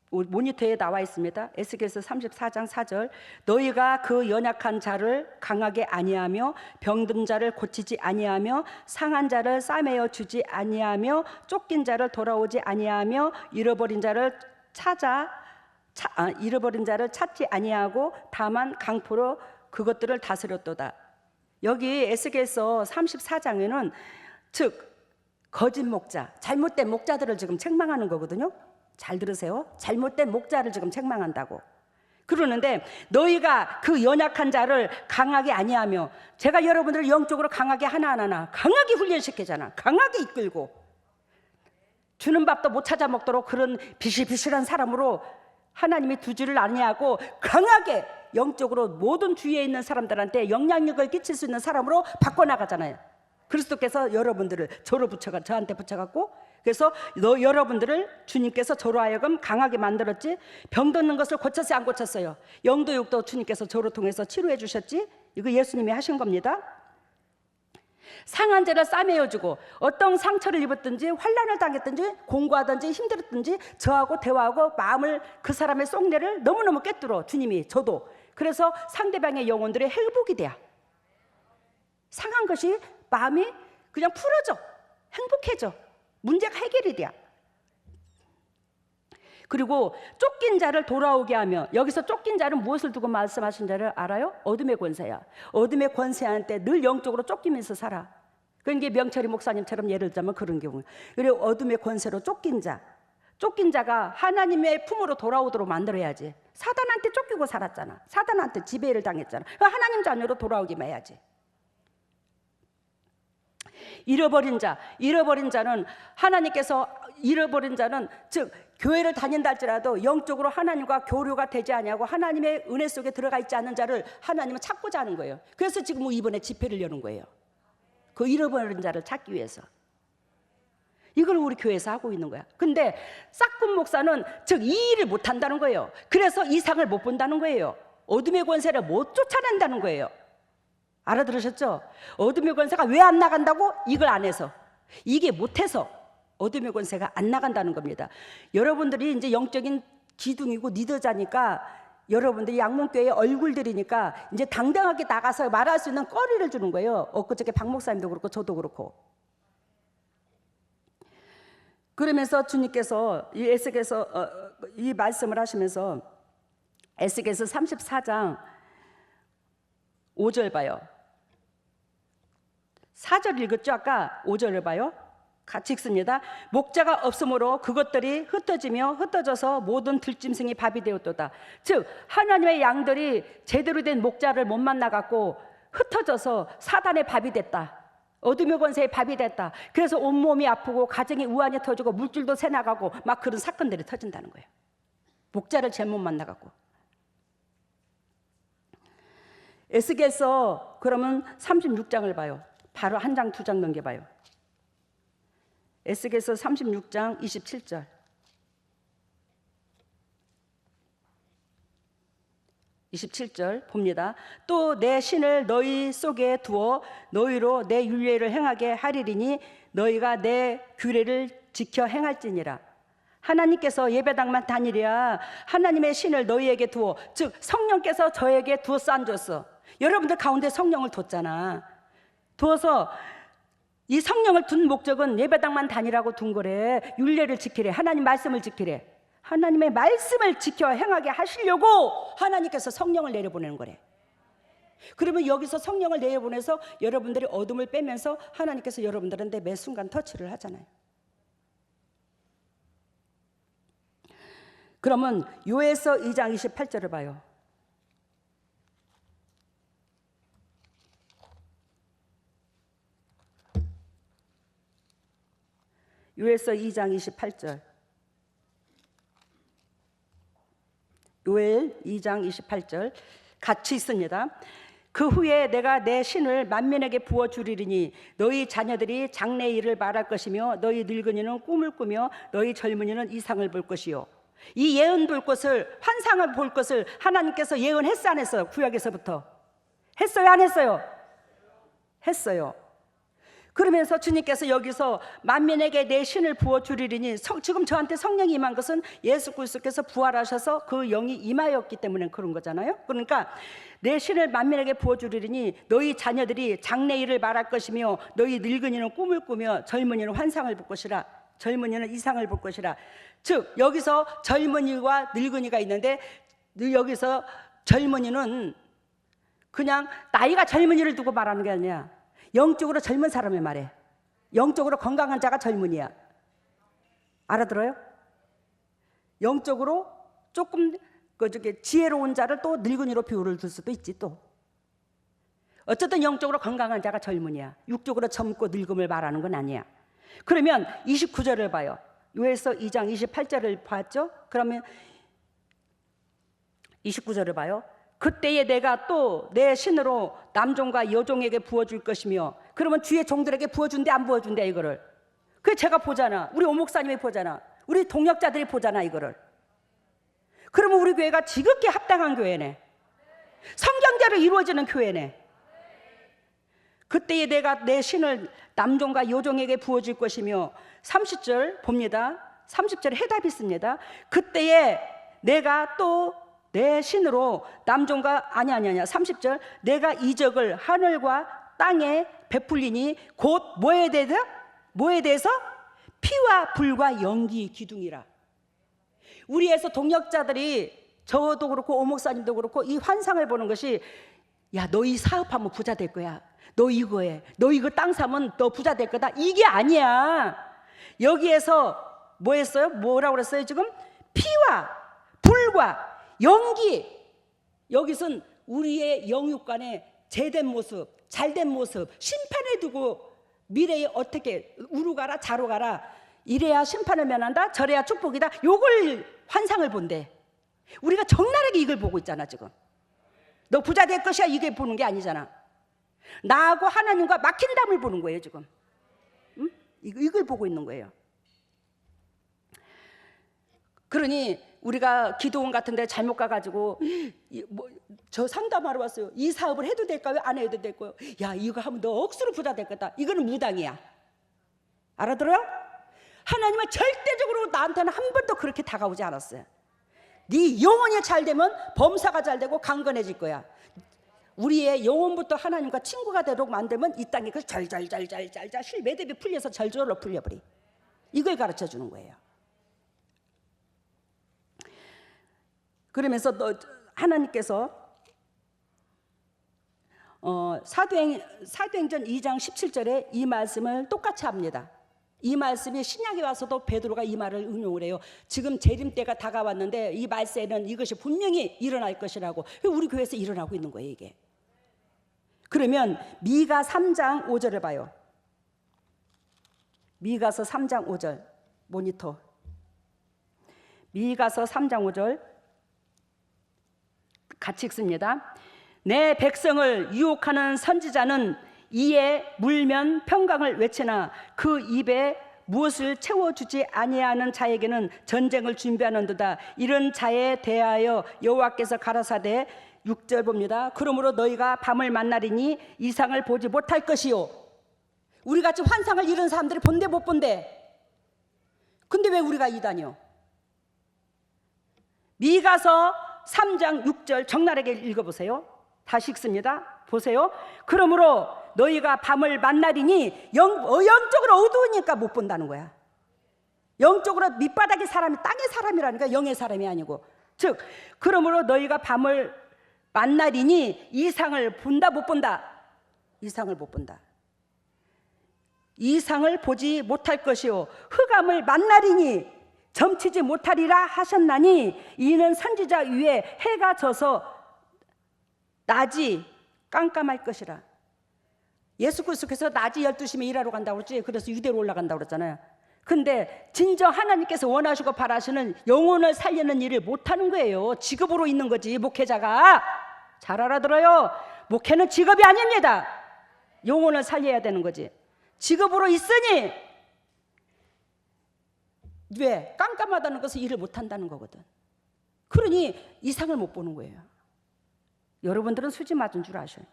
모니터에 나와 있습니다. 에스겔서 34장 4절. 너희가 그 연약한 자를 강하게 아니하며 병든 자를 고치지 아니하며 상한 자를 싸매어 주지 아니하며 쫓긴 자를 돌아오지 아니하며 잃어버린 자를 찾지 아니하고 다만 강포로 그것들을 다스렸도다. 여기 에스겔서 34장에는 즉 거짓 목자, 잘못된 목자들을 지금 책망하는 거거든요. 잘 들으세요. 잘못된 목자를 지금 책망한다고. 그러는데 너희가 그 연약한 자를 강하게 아니하며, 제가 여러분들을 영적으로 강하게 하나하나 강하게 훈련시키잖아. 강하게 이끌고 주는 밥도 못 찾아 먹도록 그런 비실비실한 사람으로 하나님이 두지를 아니하고 강하게 영적으로 모든 주위에 있는 사람들한테 영향력을 끼칠 수 있는 사람으로 바꿔나가잖아요. 그리스도께서 여러분들을 저한테 붙여갖고, 그래서 여러분들을 주님께서 저로 하여금 강하게 만들었지. 병드는 것을 고쳤어요, 안 고쳤어요? 영도 육도 주님께서 저로 통해서 치료해 주셨지. 이거 예수님이 하신 겁니다. 상한 자를 싸매어주고, 어떤 상처를 입었든지 환난을 당했든지 공부하든지 힘들었든지 저하고 대화하고 마음을, 그 사람의 속내를 너무너무 꿰뚫어 주님이, 저도. 그래서 상대방의 영혼들의 회복이 돼야, 상한 것이 마음이 그냥 풀어져, 행복해져, 문제가 해결이 돼야. 그리고 쫓긴 자를 돌아오게 하며, 여기서 쫓긴 자는 무엇을 두고 말씀하신 자를 알아요? 어둠의 권세야. 어둠의 권세한테 늘 영적으로 쫓기면서 살아. 그러니까 명철이 목사님처럼 예를 들자면 그런 경우. 그리고 어둠의 권세로 쫓긴 자가 하나님의 품으로 돌아오도록 만들어야지. 사단한테 쫓기고 살았잖아. 사단한테 지배를 당했잖아. 하나님 자녀로 돌아오기만 해야지. 잃어버린 자는 하나님께서, 잃어버린 자는 즉 교회를 다닌다 할지라도 영적으로 하나님과 교류가 되지 아니하고 하나님의 은혜 속에 들어가 있지 않는 자를 하나님은 찾고자 하는 거예요. 그래서 지금 이번에 집회를 여는 거예요. 그 잃어버린 자를 찾기 위해서. 이걸 우리 교회에서 하고 있는 거야. 근데 싹군 목사는 즉 이 일을 못 한다는 거예요. 그래서 이상을 못 본다는 거예요. 어둠의 권세를 못 쫓아낸다는 거예요. 알아들으셨죠? 어둠의 권세가 왜 안 나간다고? 이걸 안 해서, 이게 못해서 어둠의 권세가 안 나간다는 겁니다. 여러분들이 이제 영적인 기둥이고 리더자니까, 여러분들이 양문교회의 얼굴들이니까 이제 당당하게 나가서 말할 수 있는 거리를 주는 거예요. 엊그저께 박 목사님도 그렇고 저도 그렇고. 그러면서 주님께서 이 에스겔서 이 말씀을 하시면서 에스겔서 34장 5절 봐요. 4절 읽었죠? 아까 5절을 봐요. 같이 읽습니다. 목자가 없으므로 그것들이 흩어져서 모든 들짐승이 밥이 되었도다. 즉 하나님의 양들이 제대로 된 목자를 못 만나갖고 흩어져서 사단의 밥이 됐다. 어둠의 권세의 밥이 됐다. 그래서 온몸이 아프고 가정이 우환이 터지고 물줄도 새나가고 막 그런 사건들이 터진다는 거예요. 목자를 잘못 만나갖고. 에스겔서 그러면 36장을 봐요. 바로 한 장 두 장 넘겨봐요. 에스겔서 36장 27절. 27절 봅니다. 또 내 신을 너희 속에 두어 너희로 내 율례를 행하게 하리리니 너희가 내 규례를 지켜 행할지니라. 하나님께서 예배당만 다니랴 하나님의 신을 너희에게 두어, 즉 성령께서 저에게 두어서 앉았어. 여러분들 가운데 성령을 뒀잖아. 두어서 이 성령을 둔 목적은 예배당만 다니라고 둔 거래. 율례를 지키래. 하나님 말씀을 지키래. 하나님의 말씀을 지켜 행하게 하시려고 하나님께서 성령을 내려보내는 거래. 그러면 여기서 성령을 내려보내서 여러분들이 어둠을 빼면서 하나님께서 여러분들한테 매 순간 터치를 하잖아요. 그러면 요에서 2장 28절을 봐요. 요엘서 2장 28절. 요엘 2장 28절 같이 있습니다. 그 후에 내가 내 신을 만민에게 부어주리니 너희 자녀들이 장래 일을 말할 것이며 너희 늙은이는 꿈을 꾸며 너희 젊은이는 이상을 볼 것이요. 이 예언 볼 것을, 환상을 볼 것을 하나님께서 예언했어 안 했어요? 구약에서부터 했어요 안 했어요? 했어요. 그러면서 주님께서 여기서 만민에게 내 신을 부어주리니, 지금 저한테 성령이 임한 것은 예수 그리스도께서 부활하셔서 그 영이 임하였기 때문에 그런 거잖아요. 그러니까 내 신을 만민에게 부어주리니 너희 자녀들이 장래 일을 말할 것이며 너희 늙은이는 꿈을 꾸며 젊은이는 환상을 볼 것이라. 젊은이는 이상을 볼 것이라. 즉 여기서 젊은이와 늙은이가 있는데, 여기서 젊은이는 그냥 나이가 젊은이를 두고 말하는 게 아니야. 영적으로 젊은 사람의 말에, 영적으로 건강한 자가 젊은이야. 알아들어요? 영적으로 조금 지혜로운 자를 또 늙은이로 비유를 둘 수도 있지. 또 어쨌든 영적으로 건강한 자가 젊은이야. 육적으로 젊고 늙음을 말하는 건 아니야. 그러면 29절을 봐요. 요엘서 2장 28절을 봤죠? 그러면 29절을 봐요. 그때에 내가 또 내 신으로 남종과 여종에게 부어줄 것이며, 그러면 주의 종들에게 부어준대 안 부어준대 이거를? 그게 제가 보잖아. 우리 오목사님이 보잖아. 우리 동역자들이 보잖아 이거를. 그러면 우리 교회가 지극히 합당한 교회네. 성경대로 이루어지는 교회네. 그때에 내가 내 신을 남종과 여종에게 부어줄 것이며, 30절 봅니다. 30절에 해답이 있습니다. 그때에 내가 또 내 신으로 남종과 30절 내가 이적을 하늘과 땅에 베풀리니 곧 뭐에 대해서 피와 불과 연기 기둥이라. 우리에서 동역자들이, 저도 그렇고 오목사님도 그렇고 이 환상을 보는 것이, 야 너 이 사업하면 부자 될 거야, 너 이거 해, 너 이거 땅 사면 너 부자 될 거다, 이게 아니야. 여기에서 뭐 했어요? 뭐라고 그랬어요? 지금 피와 불과 연기. 여기선 우리의 영육간의 제된 모습, 잘된 모습, 심판에 두고 미래에 어떻게 우루 가라 자로 가라, 이래야 심판을 면한다, 저래야 축복이다, 요걸 환상을 본대. 우리가 적나라하게 이걸 보고 있잖아. 지금 너 부자 될 것이야 이게 보는 게 아니잖아. 나하고 하나님과 막힌 담을 보는 거예요 지금. 응? 이걸 보고 있는 거예요. 그러니 우리가 기도원 같은 데 잘못 가가지고 저 상담하러 왔어요. 이 사업을 해도 될까요? 안 해도 될까요? 야 이거 하면 너 억수로 부자 될 거다. 이거는 무당이야. 알아들어요? 하나님은 절대적으로 나한테는 한 번도 그렇게 다가오지 않았어요. 네 영혼이 잘 되면 범사가 잘 되고 강건해질 거야. 우리의 영혼부터 하나님과 친구가 되도록 만들면 이 땅에 그 잘잘잘잘잘잘 실 매듭이 풀려서 절절로 풀려버리. 이걸 가르쳐 주는 거예요. 그러면서 하나님께서 사도행전 2장 17절에 이 말씀을 똑같이 합니다. 이 말씀이 신약에 와서도 베드로가 이 말을 응용을 해요. 지금 재림 때가 다가왔는데 이 말세는 이것이 분명히 일어날 것이라고. 우리 교회에서 일어나고 있는 거예요, 이게. 그러면 미가 3장 5절을 봐요. 미가서 3장 5절 모니터. 미가서 3장 5절 같이 읽습니다. 내 백성을 유혹하는 선지자는 이에 물면 평강을 외치나 그 입에 무엇을 채워주지 아니하는 자에게는 전쟁을 준비하는도다. 이런 자에 대하여 여호와께서 가라사대 6절 봅니다. 그러므로 너희가 밤을 만나리니 이상을 보지 못할 것이요. 우리같이 환상을 이룬 사람들이 본데 못 본데. 근데 왜 우리가 이다니요? 미가서 3장 6절 적나라하게 읽어보세요. 다시 읽습니다. 보세요. 그러므로 너희가 밤을 만나리니 영적으로 어두우니까 못 본다는 거야. 영적으로 밑바닥의 사람이 땅의 사람이라니까, 영의 사람이 아니고. 즉 그러므로 너희가 밤을 만나리니 이상을 본다 못 본다? 이상을 못 본다. 이상을 보지 못할 것이요 흑암을 만나리니 점치지 못하리라 하셨나니 이는 선지자 위에 해가 져서 낮이 깜깜할 것이라. 예수 그리스도께서 낮이 12시면 일하러 간다고 그랬지. 그래서 유대로 올라간다고 그랬잖아요. 근데 진정 하나님께서 원하시고 바라시는 영혼을 살리는 일을 못하는 거예요. 직업으로 있는 거지. 목회자가 잘 알아들어요. 목회는 직업이 아닙니다. 영혼을 살려야 되는 거지. 직업으로 있으니 왜? 깜깜하다는 것은 일을 못한다는 거거든. 그러니 이상을 못 보는 거예요. 여러분들은 수지 맞은 줄 아셔요.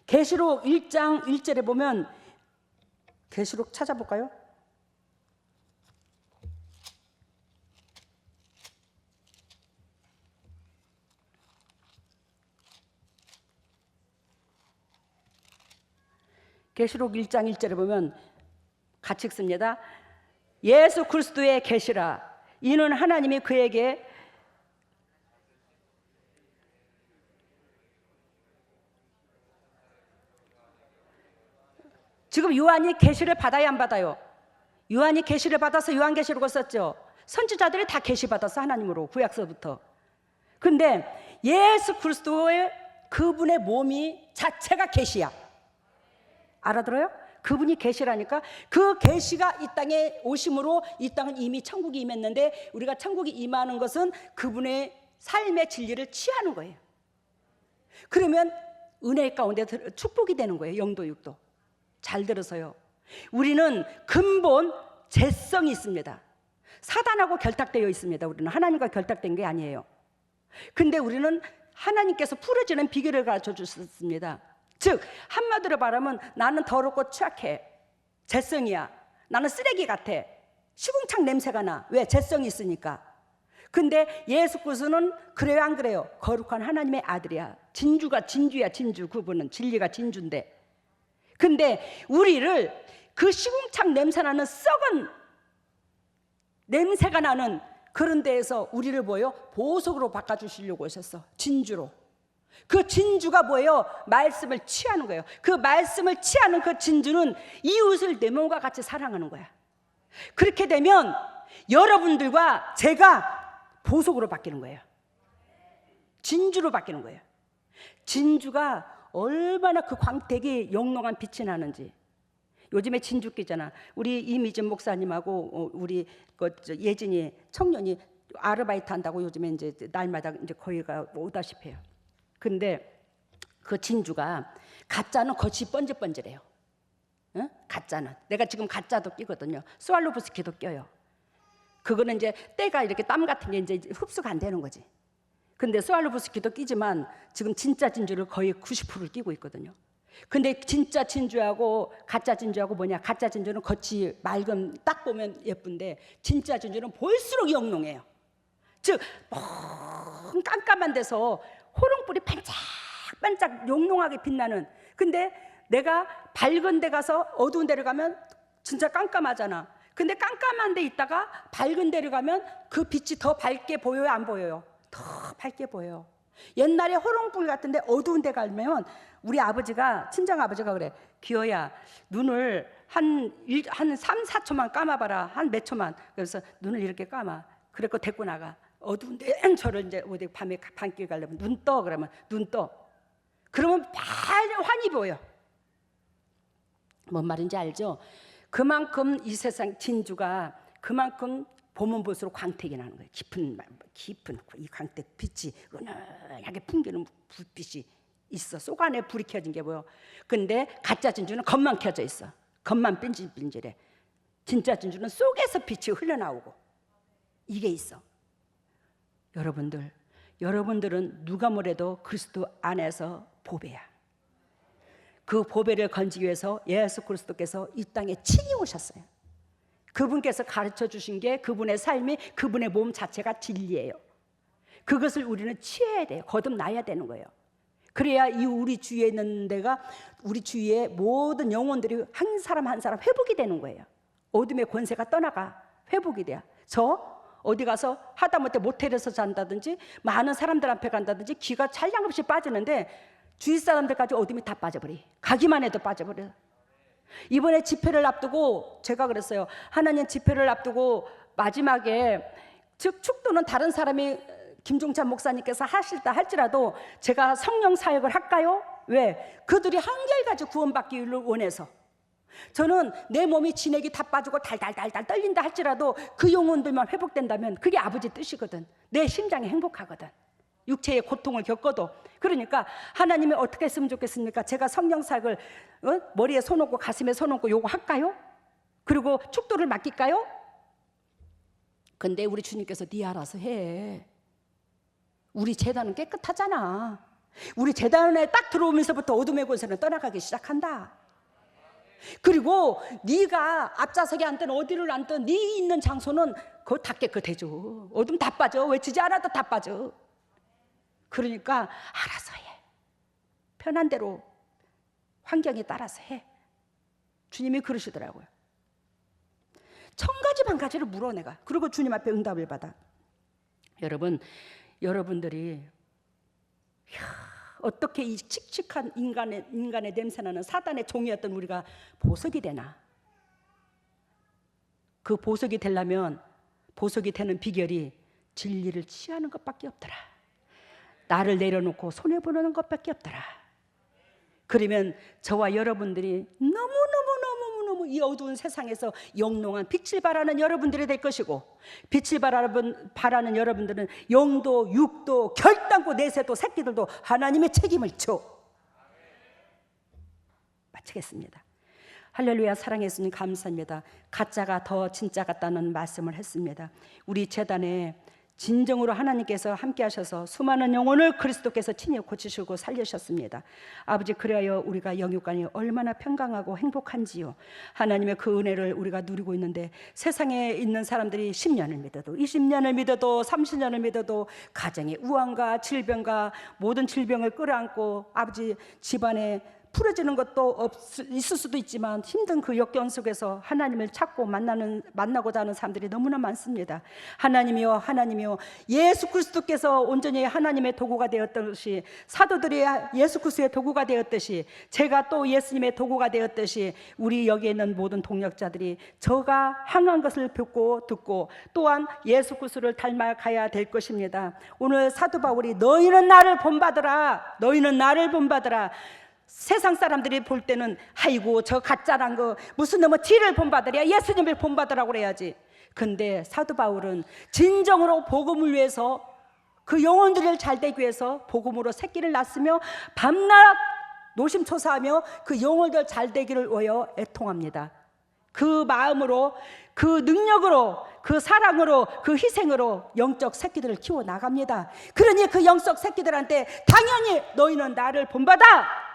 계시록 1장 1절에 보면, 계시록 찾아볼까요? 계시록 1장 1절에 보면 같이 읽습니다. 예수 그리스도의 계시라. 이는 하나님이 그에게 지금 요한이 계시를 받아야 안 받아요? 요한이 계시를 받아서 요한계시록을 썼죠. 선지자들이 다 계시 받았어, 하나님으로, 구약서부터. 근데 예수 그리스도의 그분의 몸이 자체가 계시야. 알아들어요? 그분이 계시라니까. 그 계시가 이 땅에 오심으로 이 땅은 이미 천국이 임했는데, 우리가 천국이 임하는 것은 그분의 삶의 진리를 취하는 거예요. 그러면 은혜 가운데 축복이 되는 거예요. 영도 육도. 잘 들으세요. 우리는 근본 재성이 있습니다. 사단하고 결탁되어 있습니다. 우리는 하나님과 결탁된 게 아니에요. 근데 우리는 하나님께서 풀어지는 비결을 가르쳐 주셨습니다. 즉 한마디로 말하면 나는 더럽고 취약해. 재성이야. 나는 쓰레기 같아. 시궁창 냄새가 나. 왜? 재성이 있으니까. 근데 예수 그리스도는 그래요 안 그래요? 거룩한 하나님의 아들이야. 진주가 진주야. 진주. 그분은 진리가 진주인데. 근데 우리를 그 시궁창 냄새나는 썩은 냄새가 나는 그런 데에서 우리를 뭐예요? 보석으로 바꿔주시려고 하셨어. 진주로. 그 진주가 뭐예요? 말씀을 취하는 거예요. 그 말씀을 취하는 그 진주는 이웃을 내 몸과 같이 사랑하는 거야. 그렇게 되면 여러분들과 제가 보석으로 바뀌는 거예요. 진주로 바뀌는 거예요. 진주가 얼마나 그 광택이 영롱한 빛이 나는지. 요즘에 진주기잖아. 우리 이미진 목사님하고 우리 예진이 청년이 아르바이트 한다고 요즘에 이제 날마다 이제 거기가 오다시피 해요. 근데 그 진주가 가짜는 겉이 번질번질해요. 응? 가짜는. 내가 지금 가짜도 끼거든요. 스왈로브스키도 껴요. 그거는 이제 때가 이렇게 땀 같은 게 이제 흡수가 안 되는 거지. 근데 스왈로브스키도 끼지만 지금 진짜 진주를 거의 90%를 끼고 있거든요. 근데 진짜 진주하고 가짜 진주하고 뭐냐? 가짜 진주는 겉이 맑은 딱 보면 예쁜데 진짜 진주는 볼수록 영롱해요. 즉 깜깜한 데서 호롱불이 반짝반짝 영롱하게 빛나는. 근데 내가 밝은 데 가서 어두운 데를 가면 진짜 깜깜하잖아. 근데 깜깜한 데 있다가 밝은 데를 가면 그 빛이 더 밝게 보여요, 안 보여요? 더 밝게 보여요. 옛날에 호롱불 같은데 어두운 데 가면 우리 아버지가, 친정 아버지가 그래. 기어야, 눈을 한 3, 4초만 감아봐라. 한 몇 초만. 그래서 눈을 이렇게 감아. 그래서 데리고 나가. 어두운데 저를 이제 어디 밤에 밤길 가려면 눈 떠. 그러면 눈 떠. 그러면 환히 보여. 뭔 말인지 알죠? 그만큼 이 세상 진주가 그만큼 보면 볼수록 광택이 나는 거예요. 깊은 이 광택 빛이 은은하게 풍기는 불빛이 있어. 속 안에 불이 켜진 게 보여. 근데 가짜 진주는 겉만 켜져 있어. 겉만 빈질빈질해. 진짜 진주는 속에서 빛이 흘러나오고 이게 있어. 여러분들은 누가 뭐래도 그리스도 안에서 보배야. 그 보배를 건지기 위해서 예수 그리스도께서 이 땅에 친히 오셨어요. 그분께서 가르쳐 주신 게 그분의 삶이, 그분의 몸 자체가 진리예요. 그것을 우리는 취해야 돼요. 거듭나야 되는 거예요. 그래야 이 우리 주위에 있는 데가, 우리 주위의 모든 영혼들이 한 사람 한 사람 회복이 되는 거예요. 어둠의 권세가 떠나가 회복이 돼요. 저 어디 가서 하다못해 모텔에서 잔다든지 많은 사람들 앞에 간다든지 기가 찰량없이 빠지는데 주위 사람들까지 어둠이 다 빠져버려. 가기만 해도 빠져버려. 이번에 집회를 앞두고 제가 그랬어요. 하나님 집회를 앞두고 마지막에, 즉 축도는 다른 사람이 김종찬 목사님께서 하실다 할지라도 제가 성령 사역을 할까요? 왜? 그들이 한결같이 구원받기를 원해서. 저는 내 몸이 진액이 다 빠지고 달달달달 떨린다 할지라도 그 영혼들만 회복된다면 그게 아버지 뜻이거든. 내 심장이 행복하거든. 육체의 고통을 겪어도. 그러니까 하나님이 어떻게 했으면 좋겠습니까? 제가 성령 사역을 머리에 손 얹고 가슴에 손 얹고 요거 할까요? 그리고 축도를 맡길까요? 근데 우리 주님께서 네 알아서 해. 우리 제단은 깨끗하잖아. 우리 제단에 딱 들어오면서부터 어둠의 권세는 떠나가기 시작한다. 그리고 네가 앞좌석에 앉든 어디를 앉든 네 있는 장소는 그거 다 깨끗해져. 어둠 다 빠져. 외치지 않아도 다 빠져. 그러니까 알아서 해. 편한 대로 환경에 따라서 해. 주님이 그러시더라고요. 1000가지 반가지를 물어 내가. 그리고 주님 앞에 응답을 받아. 여러분들이 어떻게 이 칙칙한 인간의 냄새나는 사단의 종이었던 우리가 보석이 되나? 그 보석이 되려면, 보석이 되는 비결이 진리를 취하는 것밖에 없더라. 나를 내려놓고 손해보는 것밖에 없더라. 그러면 저와 여러분들이 너무너무 이 어두운 세상에서 영롱한 빛을 발하는 여러분들이 될 것이고, 빛을 발하는 여러분들은 영도 육도 결단코 내세도 새끼들도 하나님의 책임을 져. 마치겠습니다. 할렐루야. 사랑해 주님 감사합니다. 가짜가 더 진짜 같다는 말씀을 했습니다. 우리 재단에 진정으로 하나님께서 함께 하셔서 수많은 영혼을 그리스도께서 친히 고치시고 살리셨습니다. 아버지, 그래야 우리가 영육간이 얼마나 평강하고 행복한지요. 하나님의 그 은혜를 우리가 누리고 있는데, 세상에 있는 사람들이 10년을 믿어도 20년을 믿어도 30년을 믿어도 가정의 우환과 질병과 모든 질병을 끌어안고 아버지 집안에 풀어지는 것도 있을 수도 있지만 힘든 그 역경 속에서 하나님을 찾고 만나고자 하는 사람들이 너무나 많습니다. 하나님이여 예수 그리스도께서 온전히 하나님의 도구가 되었듯이, 사도들이 예수 그리스도의 도구가 되었듯이, 제가 또 예수님의 도구가 되었듯이 우리 여기에 있는 모든 동역자들이 저가 향한 것을 듣고 또한 예수 그리스도를 닮아가야 될 것입니다. 오늘 사도 바울이 너희는 나를 본받으라. 세상 사람들이 볼 때는 아이고 저 가짜란 거 무슨 놈의 티를 본받으랴, 예수님을 본받으라고 그래야지. 근데 사도 바울은 진정으로 복음을 위해서, 그 영혼들을 잘되기 위해서 복음으로 새끼를 낳았으며 밤낮 노심초사하며 그 영혼들 잘되기를 위하여 애통합니다. 그 마음으로, 그 능력으로, 그 사랑으로, 그 희생으로 영적 새끼들을 키워나갑니다. 그러니 그 영적 새끼들한테 당연히 너희는 나를 본받아.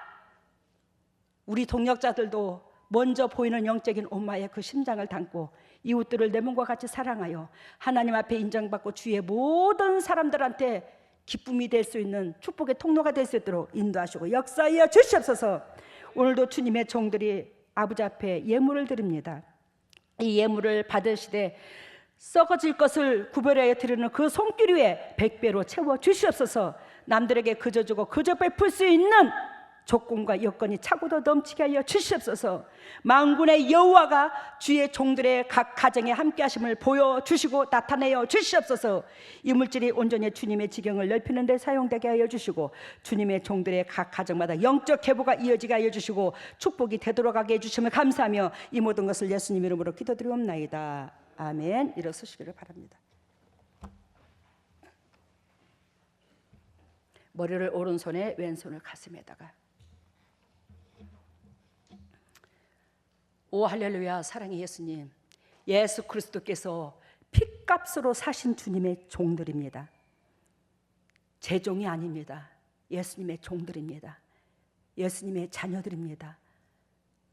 우리 동역자들도 먼저 보이는 영적인 엄마의 그 심장을 담고 이웃들을 내 몸과 같이 사랑하여 하나님 앞에 인정받고 주위의 모든 사람들한테 기쁨이 될 수 있는 축복의 통로가 될 수 있도록 인도하시고 역사하여 주시옵소서. 오늘도 주님의 종들이 아버지 앞에 예물을 드립니다. 이 예물을 받으시되 썩어질 것을 구별하여 드리는 그 손길 위에 100배로 채워 주시옵소서. 남들에게 그저 주고 그저 베풀 수 있는 조건과 여건이 차고도 넘치게 하여 주시옵소서. 만군의 여호와가 주의 종들의 각 가정에 함께 하심을 보여주시고 나타내어 주시옵소서. 이 물질이 온전히 주님의 지경을 넓히는 데 사용되게 하여 주시고 주님의 종들의 각 가정마다 영적 계보가 이어지게 하여 주시고 축복이 되도록 하게 해주심을 감사하며 이 모든 것을 예수님 이름으로 기도드리옵나이다. 아멘. 일어서시기를 바랍니다. 머리를 오른손에 왼손을 가슴에다가. 오 할렐루야. 사랑의 예수님, 예수 그리스도께서 핏값으로 사신 주님의 종들입니다. 제 종이 아닙니다. 예수님의 종들입니다. 예수님의 자녀들입니다.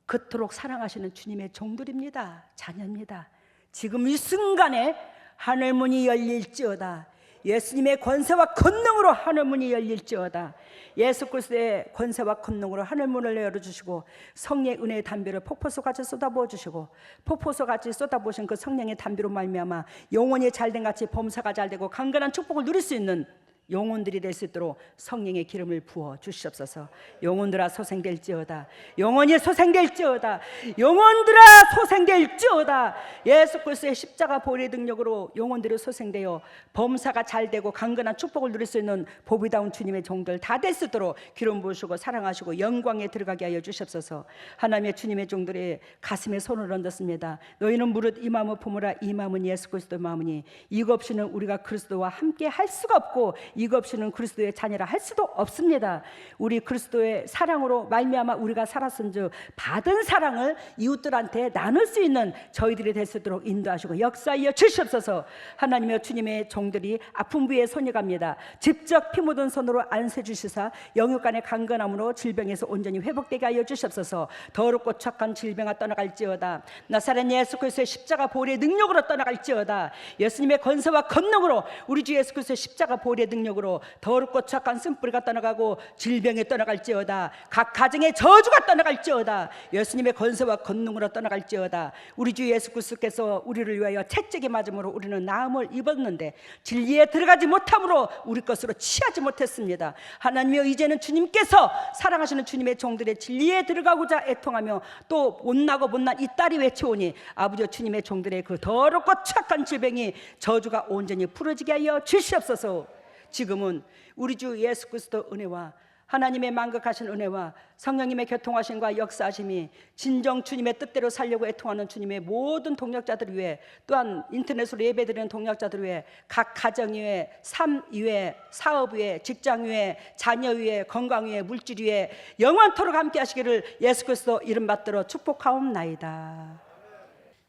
그토록 사랑하시는 주님의 종들입니다. 자녀입니다. 지금 이 순간에 하늘문이 열릴지어다. 예수님의 권세와 권능으로 하늘문이 열릴지어다. 예수 그리스도의 권세와 권능으로 하늘문을 열어주시고 성령의 은혜의 담비를 폭포수같이 쏟아부어 주시고 폭포수같이 쏟아부으신 그 성령의 담비로 말미암아 영혼이 잘된 같이 범사가 잘되고 강건한 축복을 누릴 수 있는 영혼들이 될 수 있도록 성령의 기름을 부어 주시옵소서. 영혼들아 소생될지어다. 영혼이 소생될지어다. 영혼들아 소생될지어다. 예수 그리스도의 십자가 보혈의 능력으로 영혼들이 소생되어 범사가 잘되고 강건한 축복을 누릴 수 있는 보비다운 주님의 종들 다 될 수 있도록 기름 부으시고 사랑하시고 영광에 들어가게 하여 주시옵소서. 하나님의 주님의 종들의 가슴에 손을 얹었습니다. 너희는 무릇 이 마음을 품으라. 이 마음은 예수 그리스도의 마음이니 이거 없이는 우리가 그리스도와 함께 할 수가 없고 이거 없이는 그리스도의 자녀라 할 수도 없습니다. 우리 그리스도의 사랑으로 말미암아 우리가 살았은즉 받은 사랑을 이웃들한테 나눌 수 있는 저희들이 될 수 있도록 인도하시고 역사하여 주시옵소서. 하나님의 주님의 종들이 아픈 부위에 손이 갑니다. 직접 피 묻은 손으로 안세 주시사 영육간의 강건함으로 질병에서 온전히 회복되게 하여 주시옵소서. 더럽고 착한 질병아 떠나갈지어다. 나사렛 예수 그리스도의 십자가 보혈의 능력으로 떠나갈지어다. 예수님의 권세와 권능으로 우리 주 예수 그리스도의 십자가 보혈의 능력으로 더럽고 착한 쓴뿌리가 떠나가고 질병이 떠나갈지어다. 각 가정의 저주가 떠나갈지어다. 예수님의 권세와 권능으로 떠나갈지어다. 우리 주 예수 그리스도께서 우리를 위하여 채찍에 맞음으로 우리는 나음을 입었는데 진리에 들어가지 못함으로 우리 것으로 취하지 못했습니다. 하나님이여 이제는 주님께서 사랑하시는 주님의 종들의 진리에 들어가고자 애통하며 또 못나고 못난 이 딸이 외치오니 아버지여 주님의 종들의 그 더럽고 착한 질병이 저주가 온전히 풀어지게 하여 주시옵소서. 지금은 우리 주 예수 그리스도 은혜와 하나님의 만극하신 은혜와 성령님의 교통하심과 역사하심이 진정 주님의 뜻대로 살려고 애통하는 주님의 모든 동역자들 위해 또한 인터넷으로 예배드리는 동역자들 위해 각 가정 위에 삶 위에 사업 위에 직장 위에 자녀 위에 건강 위에 물질 위에 영원토록 함께 하시기를 예수 그리스도 이름 받들어 축복하옵나이다.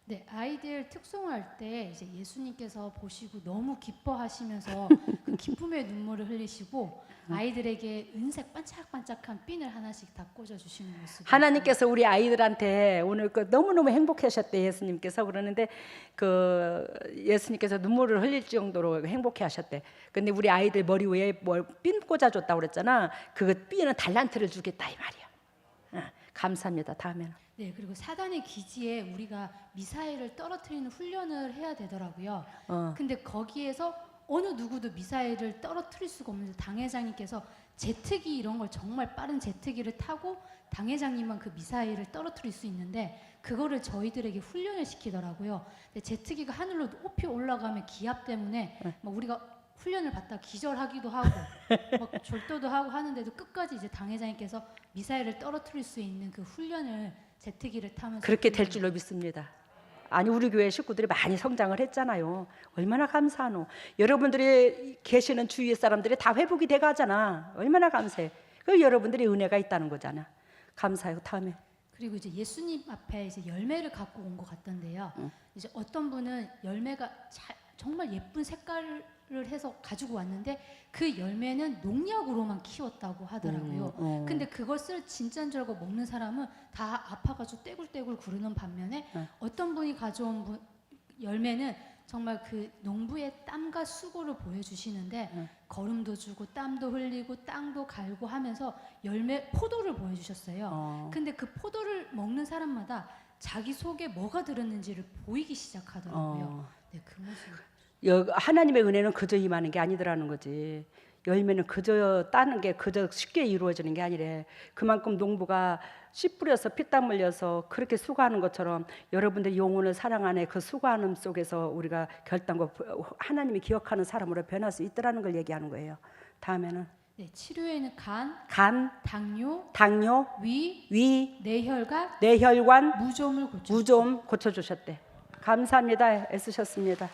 네, 아이들 특송할 때 이제 예수님께서 보시고 너무 기뻐하시면서 그 기쁨의 눈물을 흘리시고 아이들에게 은색 반짝반짝한 핀을 하나씩 다 꽂아 주시는 모습.
하나님께서 우리 아이들한테 오늘 그 너무너무 행복해하셨대. 예수님께서 그러는데 그 예수님께서 눈물을 흘릴 정도로 행복해하셨대. 근데 우리 아이들 머리 위에 뭘 핀 꽂아줬다고 그랬잖아. 그 핀은 달란트를 주겠다 이 말이야. 감사합니다. 다음에는.
네, 그리고 사단의 기지에 우리가 미사일을 떨어뜨리는 훈련을 해야 되더라고요. 근데 거기에서 어느 누구도 미사일을 떨어뜨릴 수가 없는데 당회장님께서 제트기 이런 걸 정말 빠른 제트기를 타고 당회장님만 그 미사일을 떨어뜨릴 수 있는데 그거를 저희들에게 훈련을 시키더라고요. 근데 제트기가 하늘로 높이 올라가면 기압 때문에 막 우리가 훈련을 받다 기절하기도 하고 막 절도도 하고 하는데도 끝까지 이제 당회장님께서 미사일을 떨어뜨릴 수 있는 그 훈련을 제트기를 타면서
그렇게 될 줄로 믿습니다. 아니 우리 교회 식구들이 많이 성장을 했잖아요. 얼마나 감사하노. 여러분들이 계시는 주위의 사람들이 다 회복이 돼가잖아. 얼마나 감사해. 그 여러분들이 은혜가 있다는 거잖아. 감사해요. 다음에.
그리고 이제 예수님 앞에 이제 열매를 갖고 온 것 같던데요. 이제 어떤 분은 열매가 정말 예쁜 색깔을 해서 가지고 왔는데 그 열매는 농약으로만 키웠다고 하더라고요. 근데 그것을 진짜인 줄 알고 먹는 사람은 다 아파가지고 떼굴떼굴 구르는 반면에 어떤 분이 가져온 열매는 정말 그 농부의 땀과 수고를 보여주시는데 거름도 주고 땀도 흘리고 땅도 갈고 하면서 포도를 보여주셨어요. 근데 그 포도를 먹는 사람마다 자기 속에 뭐가 들었는지를 보이기 시작하더라고요. 네, 그 모습.
하나님의 은혜는 그저 임하는 게 아니더라는 거지. 열매는 그저 따는 게 그저 쉽게 이루어지는 게 아니래. 그만큼 농부가 씨 뿌려서 피땀 흘려서 그렇게 수고하는 것처럼 여러분들 영혼을 사랑 안에 그 수고하는 속에서 우리가 결단과 하나님이 기억하는 사람으로 변할 수 있더라는 걸 얘기하는 거예요. 다음에는
네, 치료에는
간,
당뇨,
위,
뇌혈관,
뇌혈관,
무좀을
무좀 고쳐주셨대. 감사합니다. 애쓰셨습니다.